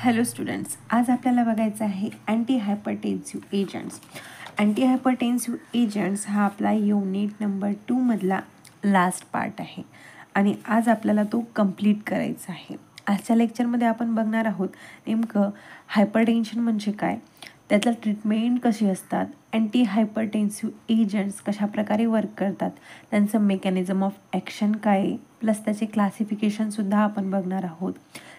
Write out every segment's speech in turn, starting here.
Hello students, आज आपल्याला बघायचं आहे anti hypertensive agents. Anti hypertensive agents हा आपला युनिट नंबर 2मधला लास्ट पार्ट आहे आणि आज आपल्याला तो कंप्लीट करायचा आहे. आजच्या लेक्चरमध्ये आपण बघणार आहोत नेमकं हायपरटेन्शन म्हणजे काय, त्याचं ट्रीटमेंट कशी असतात, अँटी हायपरटेन्सिव्ह एजंट्स कशाप्रकारे वर्क करतात, त्यांचं मेकॅनिझम ऑफ ॲक्शन काय आहे, प्लस त्याचे क्लासिफिकेशनसुद्धा आपण बघणार आहोत,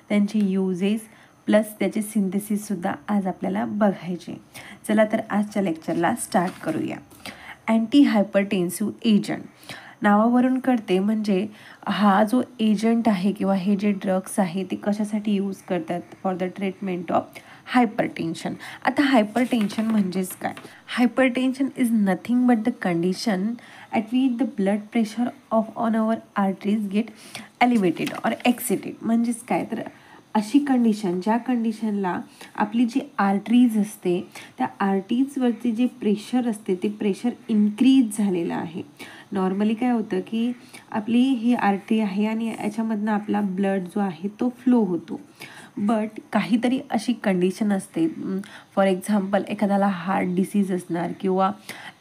त्यांचे युजेस प्लस त्याचे सिंथेसिससुद्धा आज आपल्याला बघायचे. चला तर आजच्या लेक्चरला स्टार्ट करूया. अँटी हायपरटेन्सिव्ह एजंट नावावरून कळते म्हणजे हा जो एजंट आहे किंवा हे जे ड्रग्स आहे ते कशासाठी यूज करतात for the treatment of hypertension. आता हायपरटेन्शन म्हणजेच काय? Hypertension is nothing but the condition at which the blood pressure of on our arteries get elevated or excited. म्हणजेच काय तर अशी कंडिशन ज्या कंडिशनला आपली जी आर्टरीज असते त्या आर्टरीजवरती जे प्रेशर असते ते प्रेशर इन्क्रीज झालेलं आहे. नॉर्मली काय होतं की आपली ही आर्टरी आहे आणि याच्यामधनं आपला ब्लड जो आहे तो फ्लो होतो, बट काहीतरी अशी कंडिशन असते, फॉर एक्झाम्पल एखाद्याला हार्ट डिसीज असणार किंवा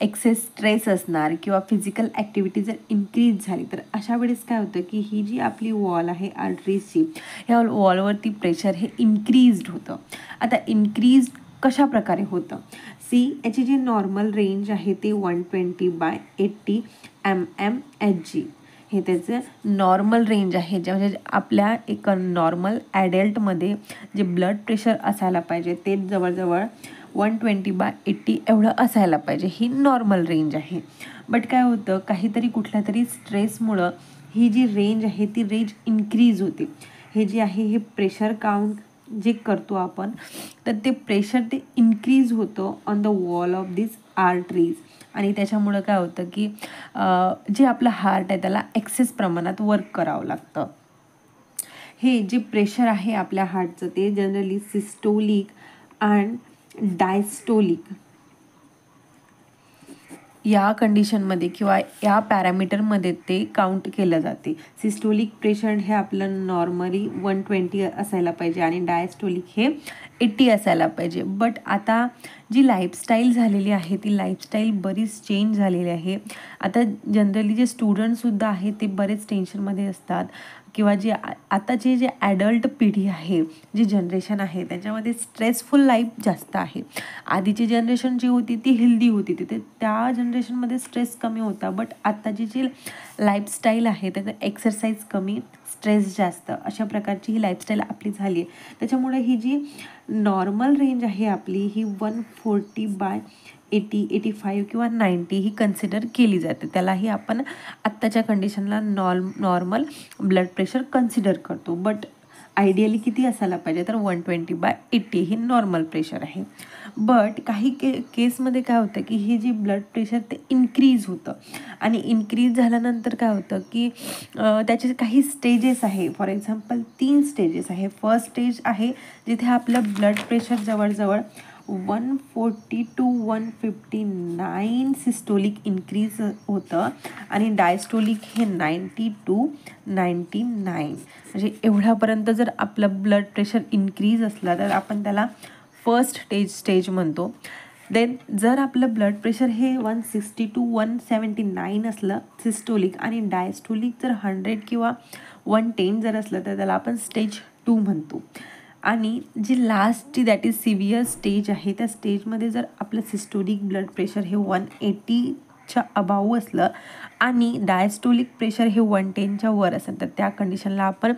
एक्सेस स्ट्रेस असणार किंवा फिजिकल ॲक्टिव्हिटी जर इन्क्रीज झाली तर अशा वेळेस काय होतं की ही जी आपली वॉल आहे आर्टरीजची, ह्या वॉलवरती प्रेशर हे इन्क्रीज्ड होतं. आता इन्क्रीज कशा प्रकारे होतं? याची जी नॉर्मल रेंज आहे ते 120/80 mmHg हे त्याचं नॉर्मल रेंज आहे. जे म्हणजे आपल्या एक नॉर्मल ॲडल्टमध्ये जे ब्लड प्रेशर असायला पाहिजे ते जवळजवळ 120/80 एवढं असायला पाहिजे, ही नॉर्मल रेंज आहे. बट काय होतं, काहीतरी कुठल्या तरी स्ट्रेसमुळं ही जी रेंज आहे ती रेंज इन्क्रीज होते. हे जे आहे हे प्रेशर काउंट जे करतो आपण तर ते प्रेशर ते इन्क्रीज होतं on the wall of this arteries आणि त्याच्यामुळं काय होतं की जे आपलं हार्ट आहे त्याला एक्सेस प्रमाणात वर्क करावं लागतं. हे जे प्रेशर आहे आपल्या हार्टचं ते जनरली सिस्टोलिक अँड डायस्टोलिक या कंडिशनमध्ये किंवा या पॅरामीटरमध्ये ते काउंट केलं जाते. सिस्टोलिक प्रेशर हे आपलं नॉर्मली 120 असायला पाहिजे आणि डायस्टोलिक हे 80 असायला पाहिजे. बट आता जी लाईफस्टाईल झालेली आहे ती लाईफस्टाईल बरीच चेंज झालेली आहे. आता जनरली जे स्टुडंटसुद्धा आहेत ते बरेच टेन्शनमध्ये असतात किंवा जे आताचे जे ॲडल्ट पिढी आहे, जी जनरेशन आहे त्याच्यामध्ये स्ट्रेसफुल लाईफ जास्त आहे. आधीची जनरेशन जी होती ती हेल्दी होती, तिथे त्या जनरेशनमध्ये स्ट्रेस कमी होता. बट आत्ताची जी लाईफस्टाईल आहे त्याचं एक्सरसाइज कमी, स्ट्रेस जास्त, अशा प्रकारची ही लाईफस्टाईल आपली झाली आहे. त्याच्यामुळे ही जी नॉर्मल रेंज आहे आपली ही 140/80, 85 किंवा 90 ही कन्सिडर केली जाते. त्यालाही आपण आत्ताच्या कंडिशनला नॉर्मल ब्लड प्रेशर कन्सिडर करतो. बट आयडियली किती असायला पाहिजे तर 120/80 ही नॉर्मल प्रेशर आहे. बट काही केसमध्ये काय होतं की हे जे ब्लड प्रेशर ते इन्क्रीज होतं आणि इन्क्रीज झाल्यानंतर काय होतं की त्याचे काही स्टेजेस आहे. फॉर एक्झाम्पल 3 स्टेजेस आहे. फर्स्ट स्टेज आहे जिथे आपलं ब्लड प्रेशर जवळजवळ 140 to 159 सिस्टोलिक इन्क्रीज होतं आणि डायस्टोलिक हे 90 to 99, म्हणजे एवढ्यापर्यंत जर आपलं ब्लड प्रेशर इन्क्रीज असलं तर आपण त्याला फर्स्ट स्टेज म्हणतो. देन जर आपलं ब्लड प्रेशर हे 160 to 179 असलं सिस्टोलिक आणि डायस्टोलिक जर 100 किंवा 110 जर असलं तर त्याला आपण स्टेज 2 म्हणतो. आणि जी लास्टची दॅट इज सिव्हिअर स्टेज आहे त्या स्टेजमध्ये जर आपलं सिस्टोलिक ब्लड प्रेशर हे 180च्या अबाव असलं आणि डायस्टोलिक प्रेशर हे 110च्या वर असेल तर त्या कंडिशनला आपण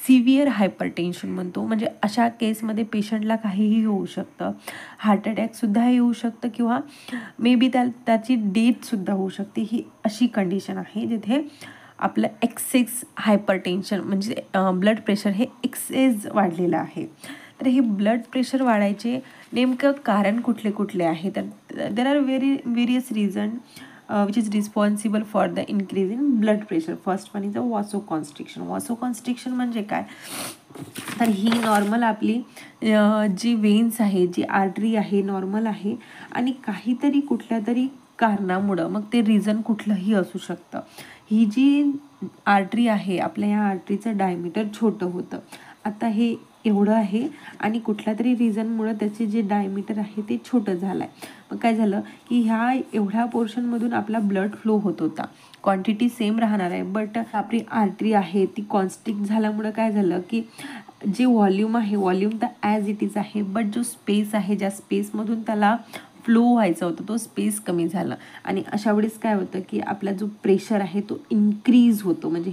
सिव्हिअर हायपरटेन्शन म्हणतो. म्हणजे अशा केसमध्ये पेशंटला काहीही होऊ शकतं, हार्ट अटॅकसुद्धा येऊ शकतं किंवा मे बी त्याची डेथसुद्धा होऊ शकते. ही अशी कंडिशन आहे जिथे आपलं एक्सेस हायपरटेन्शन म्हणजे ब्लड प्रेशर हे एक्सेस वाढलेलं आहे. तर हे ब्लड प्रेशर वाढायचे नेमकं कारण कुठले कुठले आहे तर there are various reason which is responsible for the increase in blood pressure. First one is a vasoconstriction. Vasoconstriction म्हणजे काय तर ही नॉर्मल आपली जी वेन्स आहे, जी आर्टरी आहे नॉर्मल आहे आणि काहीतरी कुठल्या तरी कारणामुळं, मग ते रिझन कुठलंही असू शकतं, ही जी आर्टरी आहे आपल्या या आर्टरीचं डायमीटर छोटं होतं. आता हे एवढं आहे आणि कुठल्या तरी रिझनमुळं त्याचे जे डायमीटर आहे ते छोटं झालं आहे. मग काय झालं की ह्या एवढ्या पोर्शनमधून आपला ब्लड फ्लो होत होता, क्वांटिटी सेम राहणार आहे, बट आपली आर्टरी आहे ती कॉन्स्ट्रिक्ट झाल्यामुळं काय झालं की जे व्हॉल्यूम आहे, व्हॉल्यूम तर ॲज इट इज आहे, बट जो स्पेस आहे, ज्या स्पेसमधून त्याला फ्लो व्हायचा होता तो स्पेस कमी झाला. आणि अशा वेळेस काय होतं की आपला जो प्रेशर आहे तो इन्क्रीज होतो. म्हणजे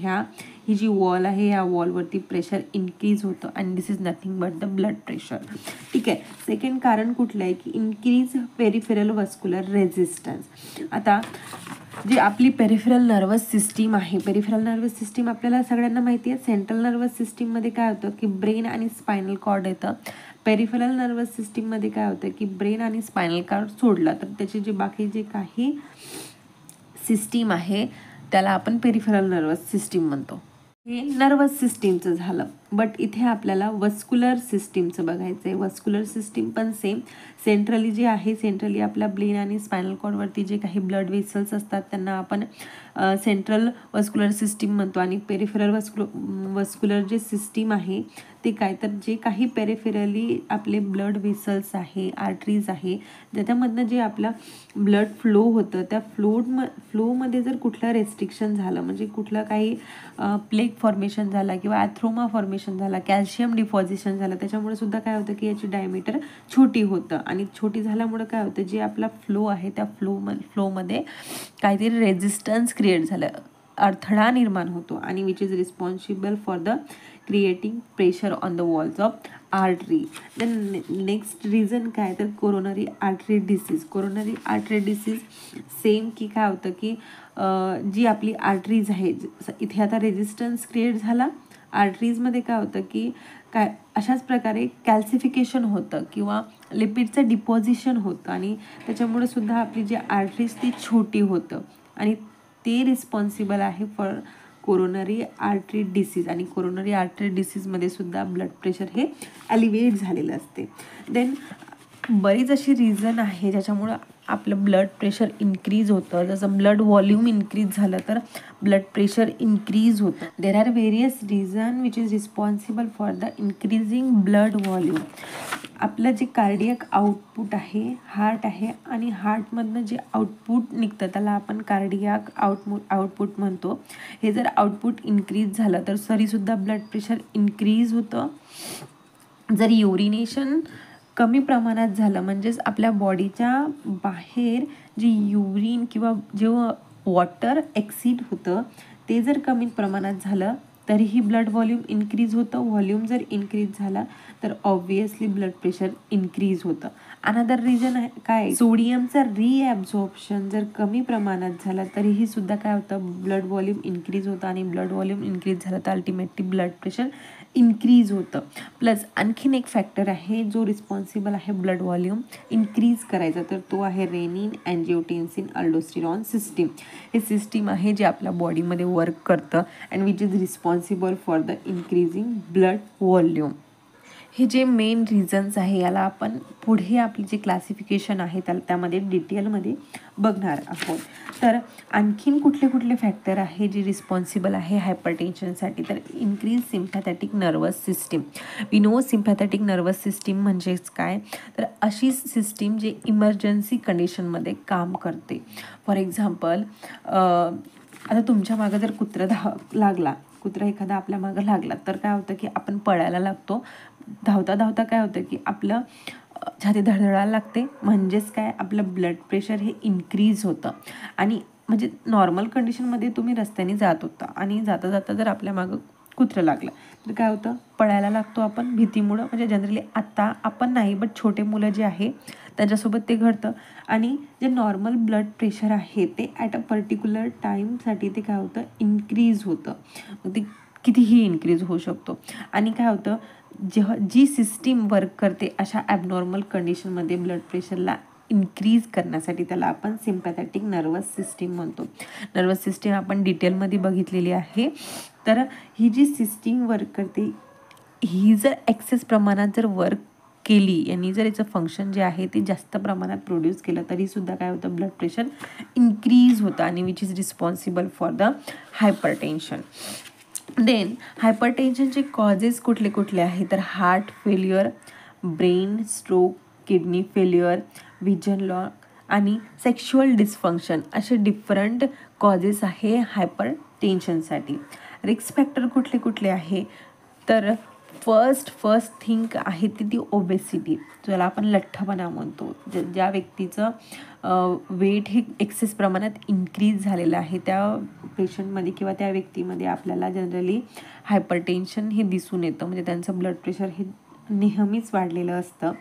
ही जी वॉल आहे या वॉलवरती प्रेशर इन्क्रीज होतं आणि this is nothing but the blood pressure. ठीक आहे. सेकंड कारण कुठलं आहे की इन्क्रीज पेरिफेरल वस्क्युलर रेझिस्टन्स. आता जी आपली पेरिफेरल नर्वस सिस्टीम आहे, पेरिफेरल नर्वस सिस्टीम आपल्याला सगळ्यांना माहिती आहे. सेंट्रल नर्वस सिस्टीममध्ये काय होतं की ब्रेन आणि स्पायनल कॉर्ड येतं. पेरिफेरल नर्वस सिस्टीममध्ये काय होतं की ब्रेन आणि स्पायनल कॉर्ड सोडला तर त्याचे जे बाकी जे काही सिस्टीम आहे त्याला आपण पेरिफेरल नर्वस सिस्टीम म्हणतो. हे नर्वस सिस्टीमचं झालं. बट इथे आपल्याला वस्क्युलर सिस्टीमचं बघायचं आहे. वस्क्युलर सिस्टीम पण सेम. सेंट्रली जे आहे, सेंट्रली आपल्या ब्रेन आणि स्पायनल कॉर्डवरती जे काही ब्लड वेसल्स असतात त्यांना आपण सेंट्रल वस्क्युलर सिस्टीम म्हणतो. आणि पेरिफेरल वस्क्युलर जे सिस्टीम आहे ते काय तर जे काही पेरिफेरली आपले ब्लड वेसल्स आहे, आर्टरीज आहे, ज्याच्यामधनं जे आपला ब्लड फ्लो होतं त्या फ्लोमध्ये जर कुठलं रेस्ट्रिक्शन झालं, म्हणजे कुठलं काही प्लेग फॉर्मेशन झाला किंवा ॲथ्रोमा फॉर्मेशन झाला, कॅल्शियम डिपॉझिशन झालं, त्याच्यामुळे सुद्धा काय होतं की याची डायमीटर छोटी होतं. आणि छोटी झाल्यामुळे काय होतं, जे आपला फ्लो आहे त्या फ्लोमध्ये काहीतरी रेझिस्टन्स क्रिएट झालं, अडथळा निर्माण होतो आणि which is responsible for the creating pressure on the walls of artery. Then next reason काय तर coronary artery disease. Coronary artery disease same की काय होतं की जी आपली आर्टरीज आहे, इथे आता रेझिस्टन्स क्रिएट झाला, आर्टरीजमध्ये काय होतं की काय अशाच प्रकारे कॅल्सिफिकेशन होतं किंवा लिपिडचं डिपॉझिशन होतं आणि त्याच्यामुळे सुद्धा आपली जी आर्टरीज ती छोटी होतं आणि ते रिस्पॉन्सिबल आहे फॉर कोरोनरी आर्टरी डिसीज. आणि कोरोनरी आर्टरी डिसीजमध्ये सुद्धा ब्लड प्रेशर हे ॲलिव्हेट झालेलं असते. देन बरीच अशी रिझन आहे ज्याच्यामुळं आपलं ब्लड प्रेशर इन्क्रीज होतं. जसं ब्लड व्हॉल्यूम इन्क्रीज झालं तर ब्लड प्रेशर इन्क्रीज होतं. देर are various reason which is responsible for the increasing blood volume. आपलं जे कार्डियक आउटपुट आहे, हार्ट आहे आणि हार्टमधनं जे आउटपुट निघतं त्याला आपण कार्डियाक आउटपुट म्हणतो. हे जर आउटपुट इन्क्रीज झालं तर तरीसुद्धा ब्लड प्रेशर इन्क्रीज होतं. जर युरिनेशन कमी प्रमाणात झालं, म्हणजेच आपल्या बॉडीच्या बाहेर जे युरिन किंवा जे वॉटर एक्सीड होतं ते जर कमी प्रमाणात झालं तरीही ब्लड व्हॉल्यूम इन्क्रीज होतं. व्हॉल्यूम जर इन्क्रीज झाला तर ऑब्वियसली ब्लड प्रेशर इन्क्रीज होतं. अनदर रिझन आहे काय, सोडियमचं रिॲब्झॉर्प्शन जर कमी प्रमाणात झालं तरीही सुद्धा काय होतं, ब्लड व्हॉल्यूम इन्क्रीज होतं आणि ब्लड व्हॉल्यूम इन्क्रीज झालं तर अल्टिमेटली ब्लड प्रेशर इन्क्रीज होतं. प्लस आणखीन एक फॅक्टर आहे जो रिस्पॉन्सिबल आहे ब्लड व्हॉल्यूम इन्क्रीज करायचा, तर तो आहे रेनिन अँजिओटेन्सिन अल्डोस्टेरॉन सिस्टीम. हे सिस्टीम आहे जे आपल्या बॉडीमध्ये वर्क करतं and which is responsible for the increasing blood volume. हे जे मेन रिझन्स आहे याला आपण पुढे आपली जे क्लासिफिकेशन आहे त्यामध्ये डिटेलमध्ये बघणार आहोत. तर आणखीन कुठले फॅक्टर आहे जे रिस्पॉन्सिबल आहे हायपरटेन्शनसाठी, तर increase sympathetic nervous system. We know sympathetic nervous system म्हणजेच काय, तर अशी सिस्टीम जे इमर्जन्सी कंडिशनमध्ये काम करते. फॉर एक्झाम्पल आता तुमच्या मागं जर कुत्रा एखादा आपल्या मागं लागला तर काय होतं की आपण पळायला लागतो. धावता काय होतं की आपलं छाती धडधडायला लागते, म्हणजेच काय आपलं ब्लड प्रेशर हे इन्क्रीज होतं. आणि म्हणजे नॉर्मल कंडिशनमध्ये तुम्ही रस्त्याने जात होता आणि जाता जर आपल्या मागं कुत्रं लागलं तर काय होतं, पळायला लागतो आपण भीतीमुळं. म्हणजे जनरली आत्ता आपण नाही, बट छोटे मुलं जे आहे त्याच्यासोबत ते घडतं. आणि जे नॉर्मल ब्लड प्रेशर आहे ते ॲट अ पर्टिक्युलर टाईमसाठी ते काय होतं, इन्क्रीज होतं. मग ते कितीही इन्क्रीज होऊ शकतो. आणि काय होतं, जी सिस्टीम वर्क करते अशा ॲबनॉर्मल कंडिशनमध्ये ब्लड प्रेशरला इन्क्रीज करण्यासाठी त्याला आपण सिम्पॅथॅटिक नर्वस सिस्टीम म्हणतो. नर्वस सिस्टीम आपण डिटेलमध्ये बघितलेली आहे. तर ही जी सिस्टीम वर्क करते ही जर एक्सेस प्रमाणात जर वर्क केली आणि जर याचं फंक्शन जे आहे ते जास्त प्रमाणात प्रोड्यूस केलं तरीसुद्धा काय होतं, ब्लड प्रेशर इन्क्रीज होतं आणि which is responsible for the hypertension. Then हायपरटेन्शनचे कॉजेस कुठले कुठले आहे तर heart failure, brain stroke, kidney failure, vision loss आणि सेक्शुअल डिस्फंक्शन असे डिफरंट कॉजेस आहे हायपर टेन्शनसाठी. रिस्क फॅक्टर कुठले कुठले आहे तर फर्स्ट थिंग आहे ती ओबेसिटी, ज्याला आपण लठ्ठपणा म्हणतो. ज्या व्यक्तीचं वेट हे एक्सेस प्रमाणात इन्क्रीज झालेलं आहे त्या पेशंटमध्ये किंवा त्या व्यक्तीमध्ये आपल्याला जनरली हायपरटेन्शन हे दिसून येतं, म्हणजे त्यांचं ब्लड प्रेशर हे नेहमीच वाढलेलं असतं.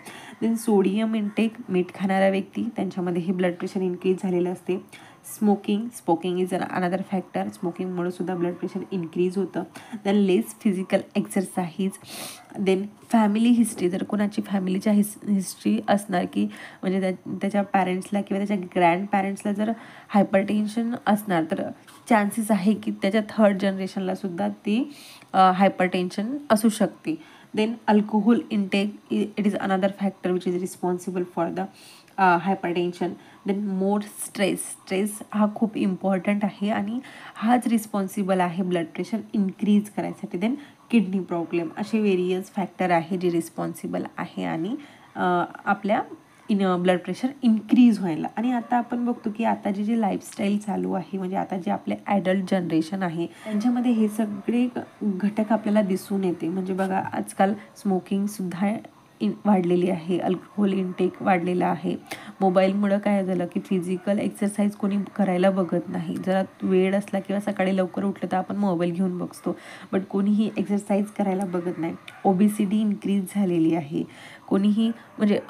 देन सोडियम इंटेक, मीठ खाणारा व्यक्ती त्यांच्यामध्ये हे ब्लड प्रेशर इन्क्रीज झालेलं असते. स्मोकिंग इज अनदर फॅक्टर, स्मोकिंगमुळे सुद्धा ब्लड प्रेशर इन्क्रीज होतं. Then less physical exercise. Then family history, जर कोणाची फॅमिलीच्या हिस्ट्री असणार की म्हणजे त्याच्या पॅरेंट्सला किंवा त्याच्या ग्रँड पॅरेंट्सला जर हायपरटेन्शन असणार तर चान्सेस आहे की त्याच्या थर्ड जनरेशनला सुद्धा ती हायपरटेन्शन असू शकते. Then alcohol intake, it is another factor which is responsible for the hypertension. Then more stress हा खूप इम्पॉर्टंट आहे आणि हाच रिस्पॉन्सिबल आहे ब्लड प्रेशर इन्क्रीज करायसाठी. देन किडनी प्रॉब्लेम, असे वेरियस फॅक्टर आहे जे रिस्पॉन्सिबल आहे आणि आपल्या ब्लड प्रेशर इन्क्रीज व्हायला. आणि आता आपण बघतो की आता जे लाईफस्टाईल चालू आहे, म्हणजे आता जे आपले ॲडल्ट जनरेशन आहे त्यांच्यामध्ये हे सगळे घटक आपल्याला दिसून येते. म्हणजे बघा आजकाल स्मोकिंगसुद्धा वाढलेली आहे, अल्कोहोल इंटेक वाढलेला आहे. मोबाईलमुळं काय झालं की फिजिकल एक्सरसाइज कोणी करायला बघत नाही. जरा वेळ असला किंवा सकाळी लवकर उठलं तर आपण मोबाईल घेऊन बसतो, बट कोणीही एक्सरसाइज करायला बघत नाही. ओबेसिटी इन्क्रीज झालेली आहे, कोणीही म्हणजे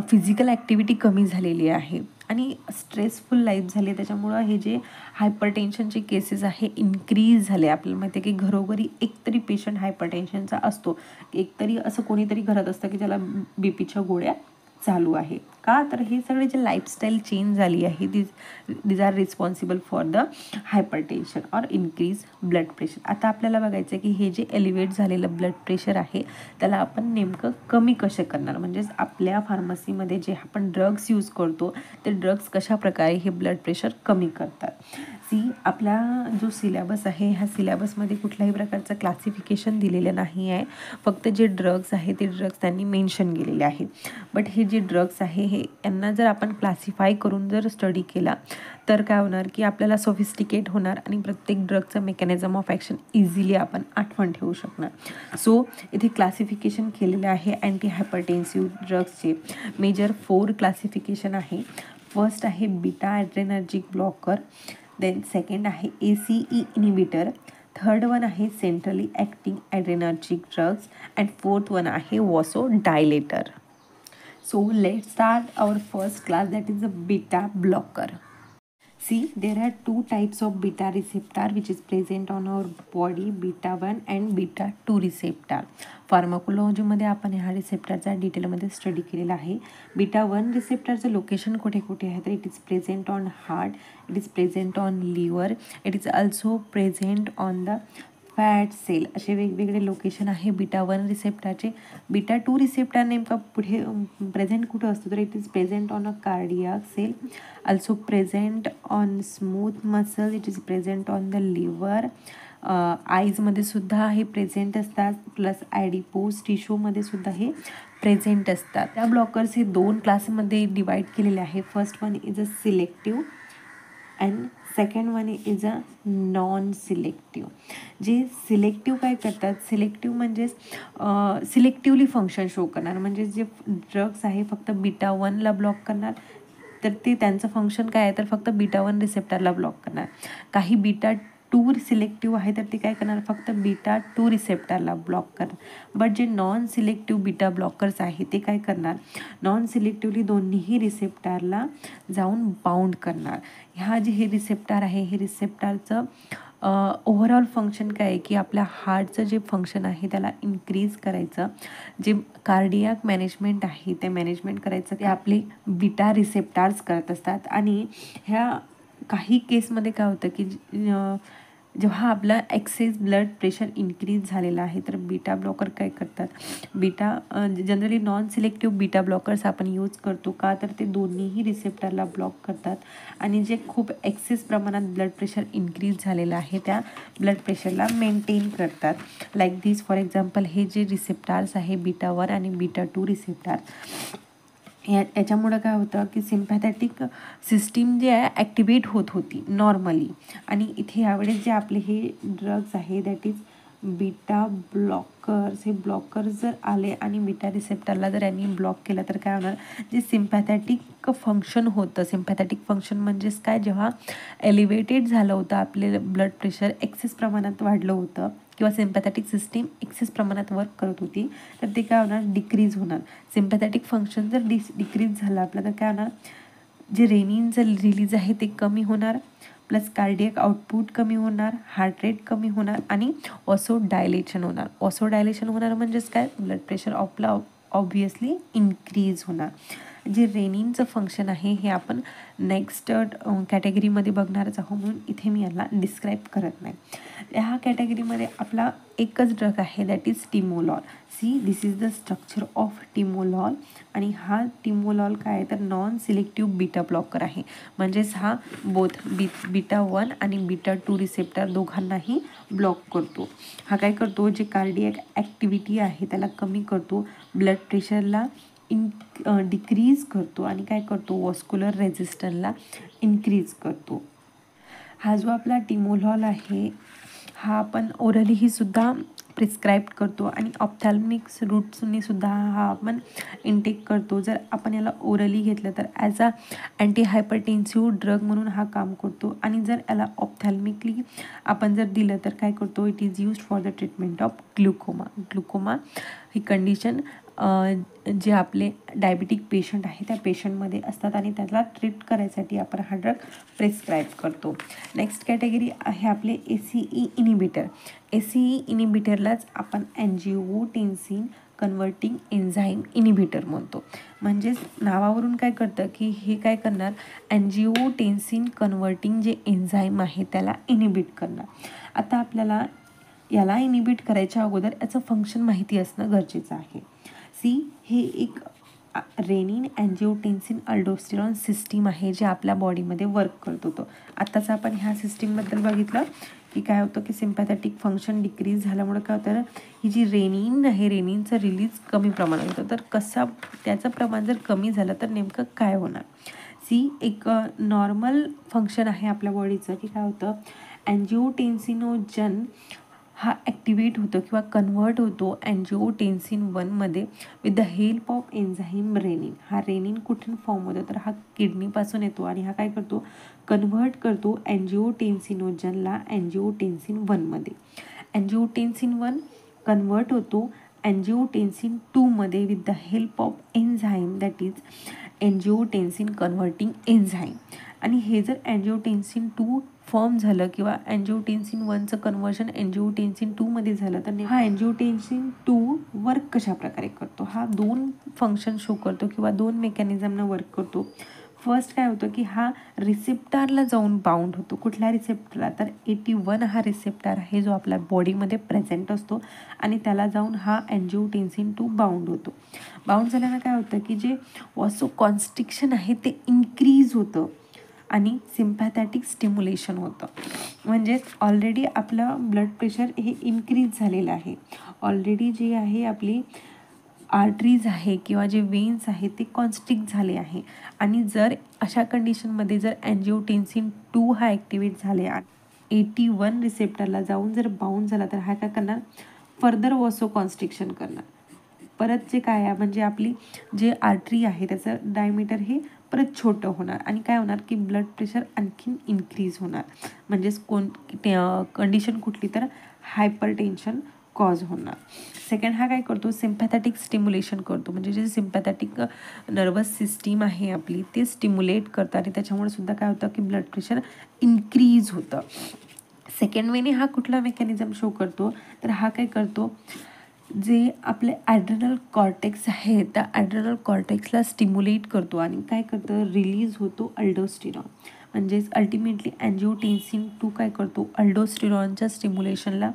फिजिकल ॲक्टिव्हिटी कमी झालेली आहे आणि स्ट्रेसफुल लाईफ झाली आहे. त्याच्यामुळं हे जे हायपरटेन्शनचे केसेस आहे इन्क्रीज झाले. आपल्याला माहिती आहे की घरोघरी एकतरी पेशंट हायपरटेन्शनचा असतो, एकतरी असं कोणीतरी घरात असतं की ज्याला बीपीच्या गोळ्या चालू आहे. का तर हे सगळे जे लाईफस्टाईल चेंज झाली आहे these are responsible for the hypertension or increase blood pressure. आता आपल्याला बघायचं आहे की हे जे एलिव्हेट झालेलं ब्लड प्रेशर आहे त्याला आपण नेमकं कमी कसे करणार, म्हणजेच आपल्या फार्मसीमध्ये जे आपण ड्रग्स यूज करतो ते ड्रग्स कशा प्रकारे हे ब्लड प्रेशर कमी करतात. आपला जो सिलेबस आहे ह्या सिलेबसमध्ये कुठल्याही प्रकारचं क्लासिफिकेशन दिलेलं नाही आहे, फक्त जे ड्रग्स आहे ते ड्रग्स त्यांनी मेन्शन केलेले आहे. बट हे जे ड्रग्स आहे हे यांना जर आपण क्लासिफाय करून जर स्टडी केला तर काय होणार की आपल्याला सोफिस्टिकेट होणार आणि प्रत्येक ड्रगचं मेकॅनिझम ऑफ ॲक्शन इझिली आपण आठवण ठेवू शकणार. सो इथे क्लासिफिकेशन केलेलं आहे अँटी हायपरटेन्सिव्ह ड्रग्सचे. मेजर 4 क्लासिफिकेशन आहे. फर्स्ट आहे beta adrenergic blocker, then second आहे ACE इनिबिटर, थर्ड वन आहे centrally acting adrenergic drugs and fourth one आहे vasodilator. So let's start our first class, that is the beta blocker. See, there are two types of beta receptor which is present on our body, beta 1 and beta 2 receptor. फार्माकोलॉजीमध्ये आपण ह्या रिसेप्टरचा डिटेलमध्ये study केलेला आहे. Beta 1 रिसेप्टरचं location कुठे कुठे आहे तर it is present on heart, it is present on liver, it is also present on the fat cell. असे वेगवेगळे लोकेशन आहे बीटा 1 रिसेप्टरचे. बीटा 2 रिसेप्टर नेमका पुढे प्रेझेंट कुठं असतो तर it is present on a cardiac cell, also present on smooth muscle, it is present on the liver. आईजमध्ये सुद्धा हे प्रेझेंट असतात, प्लस ॲडिपोज टिश्यूमध्ये सुद्धा हे प्रेझेंट असतात. त्या ब्लॉकर्स हे 2 क्लासमध्ये डिवाइड केलेले आहे. First one is a selective and second one is a non selective. जे सिलेक्टिव्ह काय करतात, सिलेक्टिव्ह म्हणजेच सिलेक्टिव्हली फंक्शन शो करणार, म्हणजे जे ड्रग्स आहे फक्त बीटा 1ला ब्लॉक करणार तर ते त्यांचं फंक्शन काय आहे तर फक्त बीटा 1 रिसेप्टरला ब्लॉक करणार. काही बीटा 2 सिलेक्टिव्ह आहे तर ते काय करणार फक्त बीटा 2 रिसेप्टरला ब्लॉक करणार. बट जे नॉन सिलेक्टिव्ह बीटा ब्लॉकर्स आहे ते काय करणार, नॉन सिलेक्टिव्हली दोन्हीही रिसेप्टरला जाऊन बाउंड करणार. ह्या जे हे रिसेप्टर आहे हे रिसेप्टरचं ओव्हरऑल फंक्शन काय आहे की आपल्या हार्टचं जे फंक्शन आहे त्याला इन्क्रीज करायचं, जे कार्डियाक मॅनेजमेंट आहे ते मॅनेजमेंट करायचं ते आपले बीटा रिसेप्टर्स करत असतात. आणि ह्या काही केसमध्ये काय होतं की जेव्हा आपला एक्सेस ब्लड प्रेशर इन्क्रीज झालेला आहे तर बीटा ब्लॉकर काय करतात, generally non selective beta blockers आपण यूज करतो का, तर ते दोन्हीही रिसेप्टरला ब्लॉक करतात आणि जे खूप एक्सेस प्रमाणात ब्लड प्रेशर इन्क्रीज झालेलं आहे त्या ब्लड प्रेशरला मेंटेन करतात. लाईक दिस, फॉर एक्झाम्पल हे जे रिसेप्टार्स आहे बीटा 1 आणि बीटा 2 रिसेप्टार, याच्यामुळं काय होतं की सिम्पॅथॅटिक सिस्टीम जे आहे ॲक्टिवेट होत होती नॉर्मली, आणि इथे यावेळेस जे आपले हे ड्रग्स आहे दॅट इज बीटा ब्लॉकर्स, हे ब्लॉकर्स जर आले आणि बीटा रिसेप्टरला जर यांनी ब्लॉक केलं तर काय होणार, जे सिम्पॅथॅटिक फंक्शन होतं, सिम्पॅथॅटिक फंक्शन म्हणजेच काय, जेव्हा एलिव्हेटेड झालं होतं आपले ब्लड प्रेशर एक्सेस प्रमाणात वाढलं होतं किंवा सिम्पॅथॅटिक सिस्टीम एक्सेस प्रमाणात वर्क करत होती, तर ते काय होणार, डिक्रीज होणार. सिम्पॅथॅटिक फंक्शन जर डिक्रीज झालं आपलं तर काय होणार, जे रेनिनचं रिलीज आहे ते कमी होणार, प्लस कार्डियक आउटपुट कमी होणार, हार्ट रेट कमी होणार आणि ऑसो डायलेशन होणार. ऑसो डायलेशन होणार म्हणजेच काय, ब्लड प्रेशर आपला ऑब्वियसली इन्क्रीज होणार. जे रेनिनचं फंक्शन आहे हे आपण नेक्स्ट कॅटेगरीमध्ये बघणारच आहोत, म्हणून इथे मी याला डिस्क्राईब करत नाही. ह्या कॅटेगरीमध्ये आपला एकच ड्रग आहे that is timolol. See, this is the structure of timolol, आणि हा टिमोलॉल काय आहे तर नॉन सिलेक्टिव्ह बीटा ब्लॉकर आहे, म्हणजेच हा बोथ बीटा 1 आणि बीटा 2 रिसेप्टर दोघांनाही ब्लॉक करतो. हा काय करतो, जे कार्डियक ॲक्टिव्हिटी आहे त्याला कमी करतो, ब्लड प्रेशरला डिक्रीज करतो आणि काय करतो, वॉस्क्युलर रेझिस्टन्सला इन्क्रीज करतो. हा जो आपला टिमोलॉल आहे हा आपण ओरलीही सुद्धा प्रिस्क्राईब करतो आणि ऑप्थॅल्मिक्स रूट्सनी सुद्धा हा आपण इनटेक करतो. जर आपण याला ओरली घेतलं तर as a anti hypertensive drug म्हणून हा काम करतो, आणि जर याला ऑप्थॅल्मिकली आपण जर दिलं तर काय करतो, it is used for the treatment of glaucoma he condition जे आपले डायबिटिक पेशंट आहे त्या पेशंटमध्ये असतात आणि त्याला ट्रीट करायसाठी आपण हा ड्रग प्रिस्क्राईब करतो. नेक्स्ट कॅटेगरी आहे आपले ACE इनिबिटर. ACE इनिबिटरलाच आपण अँजिओटेन्सिन कन्व्हर्टिंग एन्झाईम इनिबिटर म्हणतो. म्हणजेच नावावरून काय करतं की हे काय करणार, अँजिओटेन्सिन कन्व्हर्टिंग जे एन्झाईम आहे त्याला इनिबिट करणार. आता आपल्याला याला इनिबिट करायच्या अगोदर याचं फंक्शन माहिती असणं गरजेचं आहे. सी, हे एक रेनिन अँजिओटेन्सिन अल्डोस्टेरॉन सिस्टीम आहे जे आपल्या बॉडीमध्ये वर्क करत होतं. आत्ताच आपण ह्या सिस्टीमबद्दल बघितलं की काय होतं की सिम्पॅथॅटिक फंक्शन डिक्रीज झाल्यामुळे काय होतं, ही जी रेनिन आहे रेनिनचं रिलीज कमी प्रमाणात होतं, तर त्याचं प्रमाण जर कमी झालं तर नेमकं काय होणार. सी, एक नॉर्मल फंक्शन आहे आपल्या बॉडीचं की काय होतं, अँजिओटेन्सिनोजन हा ॲक्टिवेट होतो किंवा कन्व्हर्ट होतो अँजिओटेन्सिन 1मध्ये with the help of enzyme renin. हा रेनिन कुठून फॉर्म होतो तर हा किडनीपासून येतो आणि हा काय करतो, कन्व्हर्ट करतो अँजिओटेन्सिनोजनला अँजिओटेन्सिन 1मध्ये. अँजिओटेन्सिन 1 कन्व्हर्ट होतो अँजिओटेन्सिन 2मध्ये with the help of enzyme that is angiotensin converting enzyme. आणि हे जर अँजिओटेन्सिन 2 फॉर्म झालं किंवा अँजिओटेन्सिन 1चं कन्व्हर्जन अँजिओटेन्सिन 2मध्ये झालं तर हा अँजिओटेन्सिन 2 वर्क कशा प्रकारे करतो, हा 2 फंक्शन शो करतो किंवा 2 मेकॅनिझमनं वर्क करतो. फर्स्ट काय होतं की हा रिसेप्टारला जाऊन बाउंड होतो. कुठल्या रिसेप्टरला तर 81 हा रिसेप्टार आहे जो आपल्या बॉडीमध्ये प्रेझेंट असतो आणि त्याला जाऊन हा अँजिओटेन्सिन 2 बाउंड होतो. बाउंड झाल्यानं काय होतं की जे वॉसो कॉन्स्ट्रिक्शन आहे ते इन्क्रीज होतं आणि सिम्पॅथॅटिक स्टिम्युलेशन होतं. म्हणजेच ऑलरेडी आपलं ब्लड प्रेशर हे इन्क्रीज झालेलं आहे, ऑलरेडी जे आहे आपली आर्टरीज आहे किंवा जे वेन्स आहे ते कॉन्स्ट्रिक्ट झाले आहे, आणि जर अशा कंडिशनमध्ये जर अँजिओटेन्सिन 2 हा ॲक्टिवेट झाले 81 रिसेप्टरला जाऊन जर बाउंड झाला तर हा काय करणार, फर्दर वॉसो कॉन्स्ट्रिक्शन करणार. परत जे काय आहे म्हणजे आपली जे आर्टरी आहे त्याचं डायमीटर हे परत छोटं होणार आणि काय होणार की ब्लड प्रेशर आणखीन इन्क्रीज होणार. म्हणजेच कंडिशन कुठली तर हायपरटेन्शन कॉज होणार. सेकंड हा काय करतो, सिम्पॅथॅटिक स्टिम्युलेशन करतो. म्हणजे जे सिम्पॅथॅटिक नर्वस सिस्टीम आहे आपली ते स्टिम्युलेट करतं आणि त्याच्यामुळे सुद्धा काय होतं की ब्लड प्रेशर इन्क्रीज होतं. सेकंड वेने हा कुठला मेकॅनिझम शो करतो तर हा काय करतो, जे आपले ॲड्रेनल कॉर्टेक्स आहे त्या ॲड्रेनल कॉर्टेक्सला स्टिम्युलेट करतो आणि काय करतं, रिलीज होतो अल्डोस्टेरॉन. म्हणजेच अल्टिमेटली अँजिओटेन्सिन 2 काय करतो, अल्डोस्टेरॉनच्या स्टिम्युलेशनला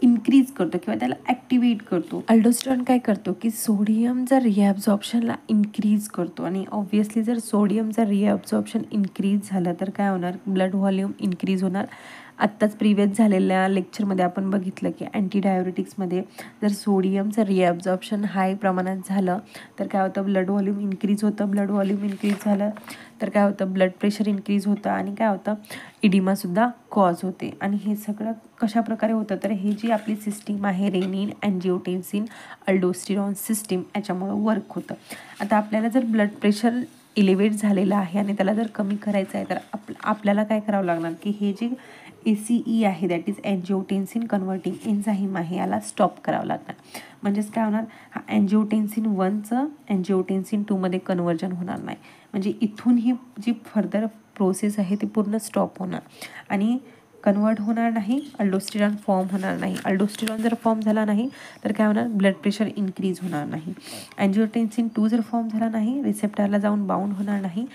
इन्क्रीज करतो किंवा त्याला ॲक्टिवेट करतो. अल्डोस्टेरॉन काय करतो की सोडियमचा रिॲब्झॉर्प्शनला इन्क्रीज करतो आणि ऑब्व्हियसली जर सोडियमचा रिॲब्झॉर्प्शन इन्क्रीज झालं तर काय होणार, ब्लड व्हॉल्यूम इन्क्रीज होणार. आत्ताच प्रिव्हियस झालेल्या लेक्चरमध्ये आपण बघितलं की अँटीडायबिटिक्समध्ये जर सोडियमचं रिॲब्झॉर्प्शन हाय प्रमाणात झालं तर काय होतं, ब्लड व्हॉल्यूम इन्क्रीज होतं. ब्लड व्हॉल्यूम इन्क्रीज झालं तर काय होतं, ब्लड प्रेशर इन्क्रीज होतं आणि काय होतं, इडिमासुद्धा कॉज होते. आणि हे सगळं कशा प्रकारे होतं, तर हे जी आपली सिस्टीम आहे रेनिन अँजिओटेन्सिन अल्डोस्टेरॉन सिस्टीम याच्यामुळं वर्क होतं. आता आपल्याला जर ब्लड प्रेशर इलेवेट झालेलं आहे आणि त्याला जर कमी करायचं आहे तर आपल्याला काय करावं लागणार की हे जे ACE आहे that is angiotensin converting enzyme आहे याला स्टॉप करावं लागणार. म्हणजेच काय होणार, हा अँजिओटेन्सिन 1चं अँजिओटेन्सिन 2मध्ये कन्व्हर्जन होणार नाही. म्हणजे इथून ही जी फर्दर प्रोसेस आहे ती पूर्ण स्टॉप होणार आणि कन्वर्ट होणार नाही, अल्डोस्टेरॉन फॉर्म होणार नाही. अल्डोस्टेरॉन जर फॉर्म झाला नाही तर काय होणार, ब्लड प्रेशर इन्क्रीज होणार नाही. अँजिओटेन्सिन 2 जर फॉर्म झाला नाही, रिसेप्टरला जाऊन बाउंड होणार नाही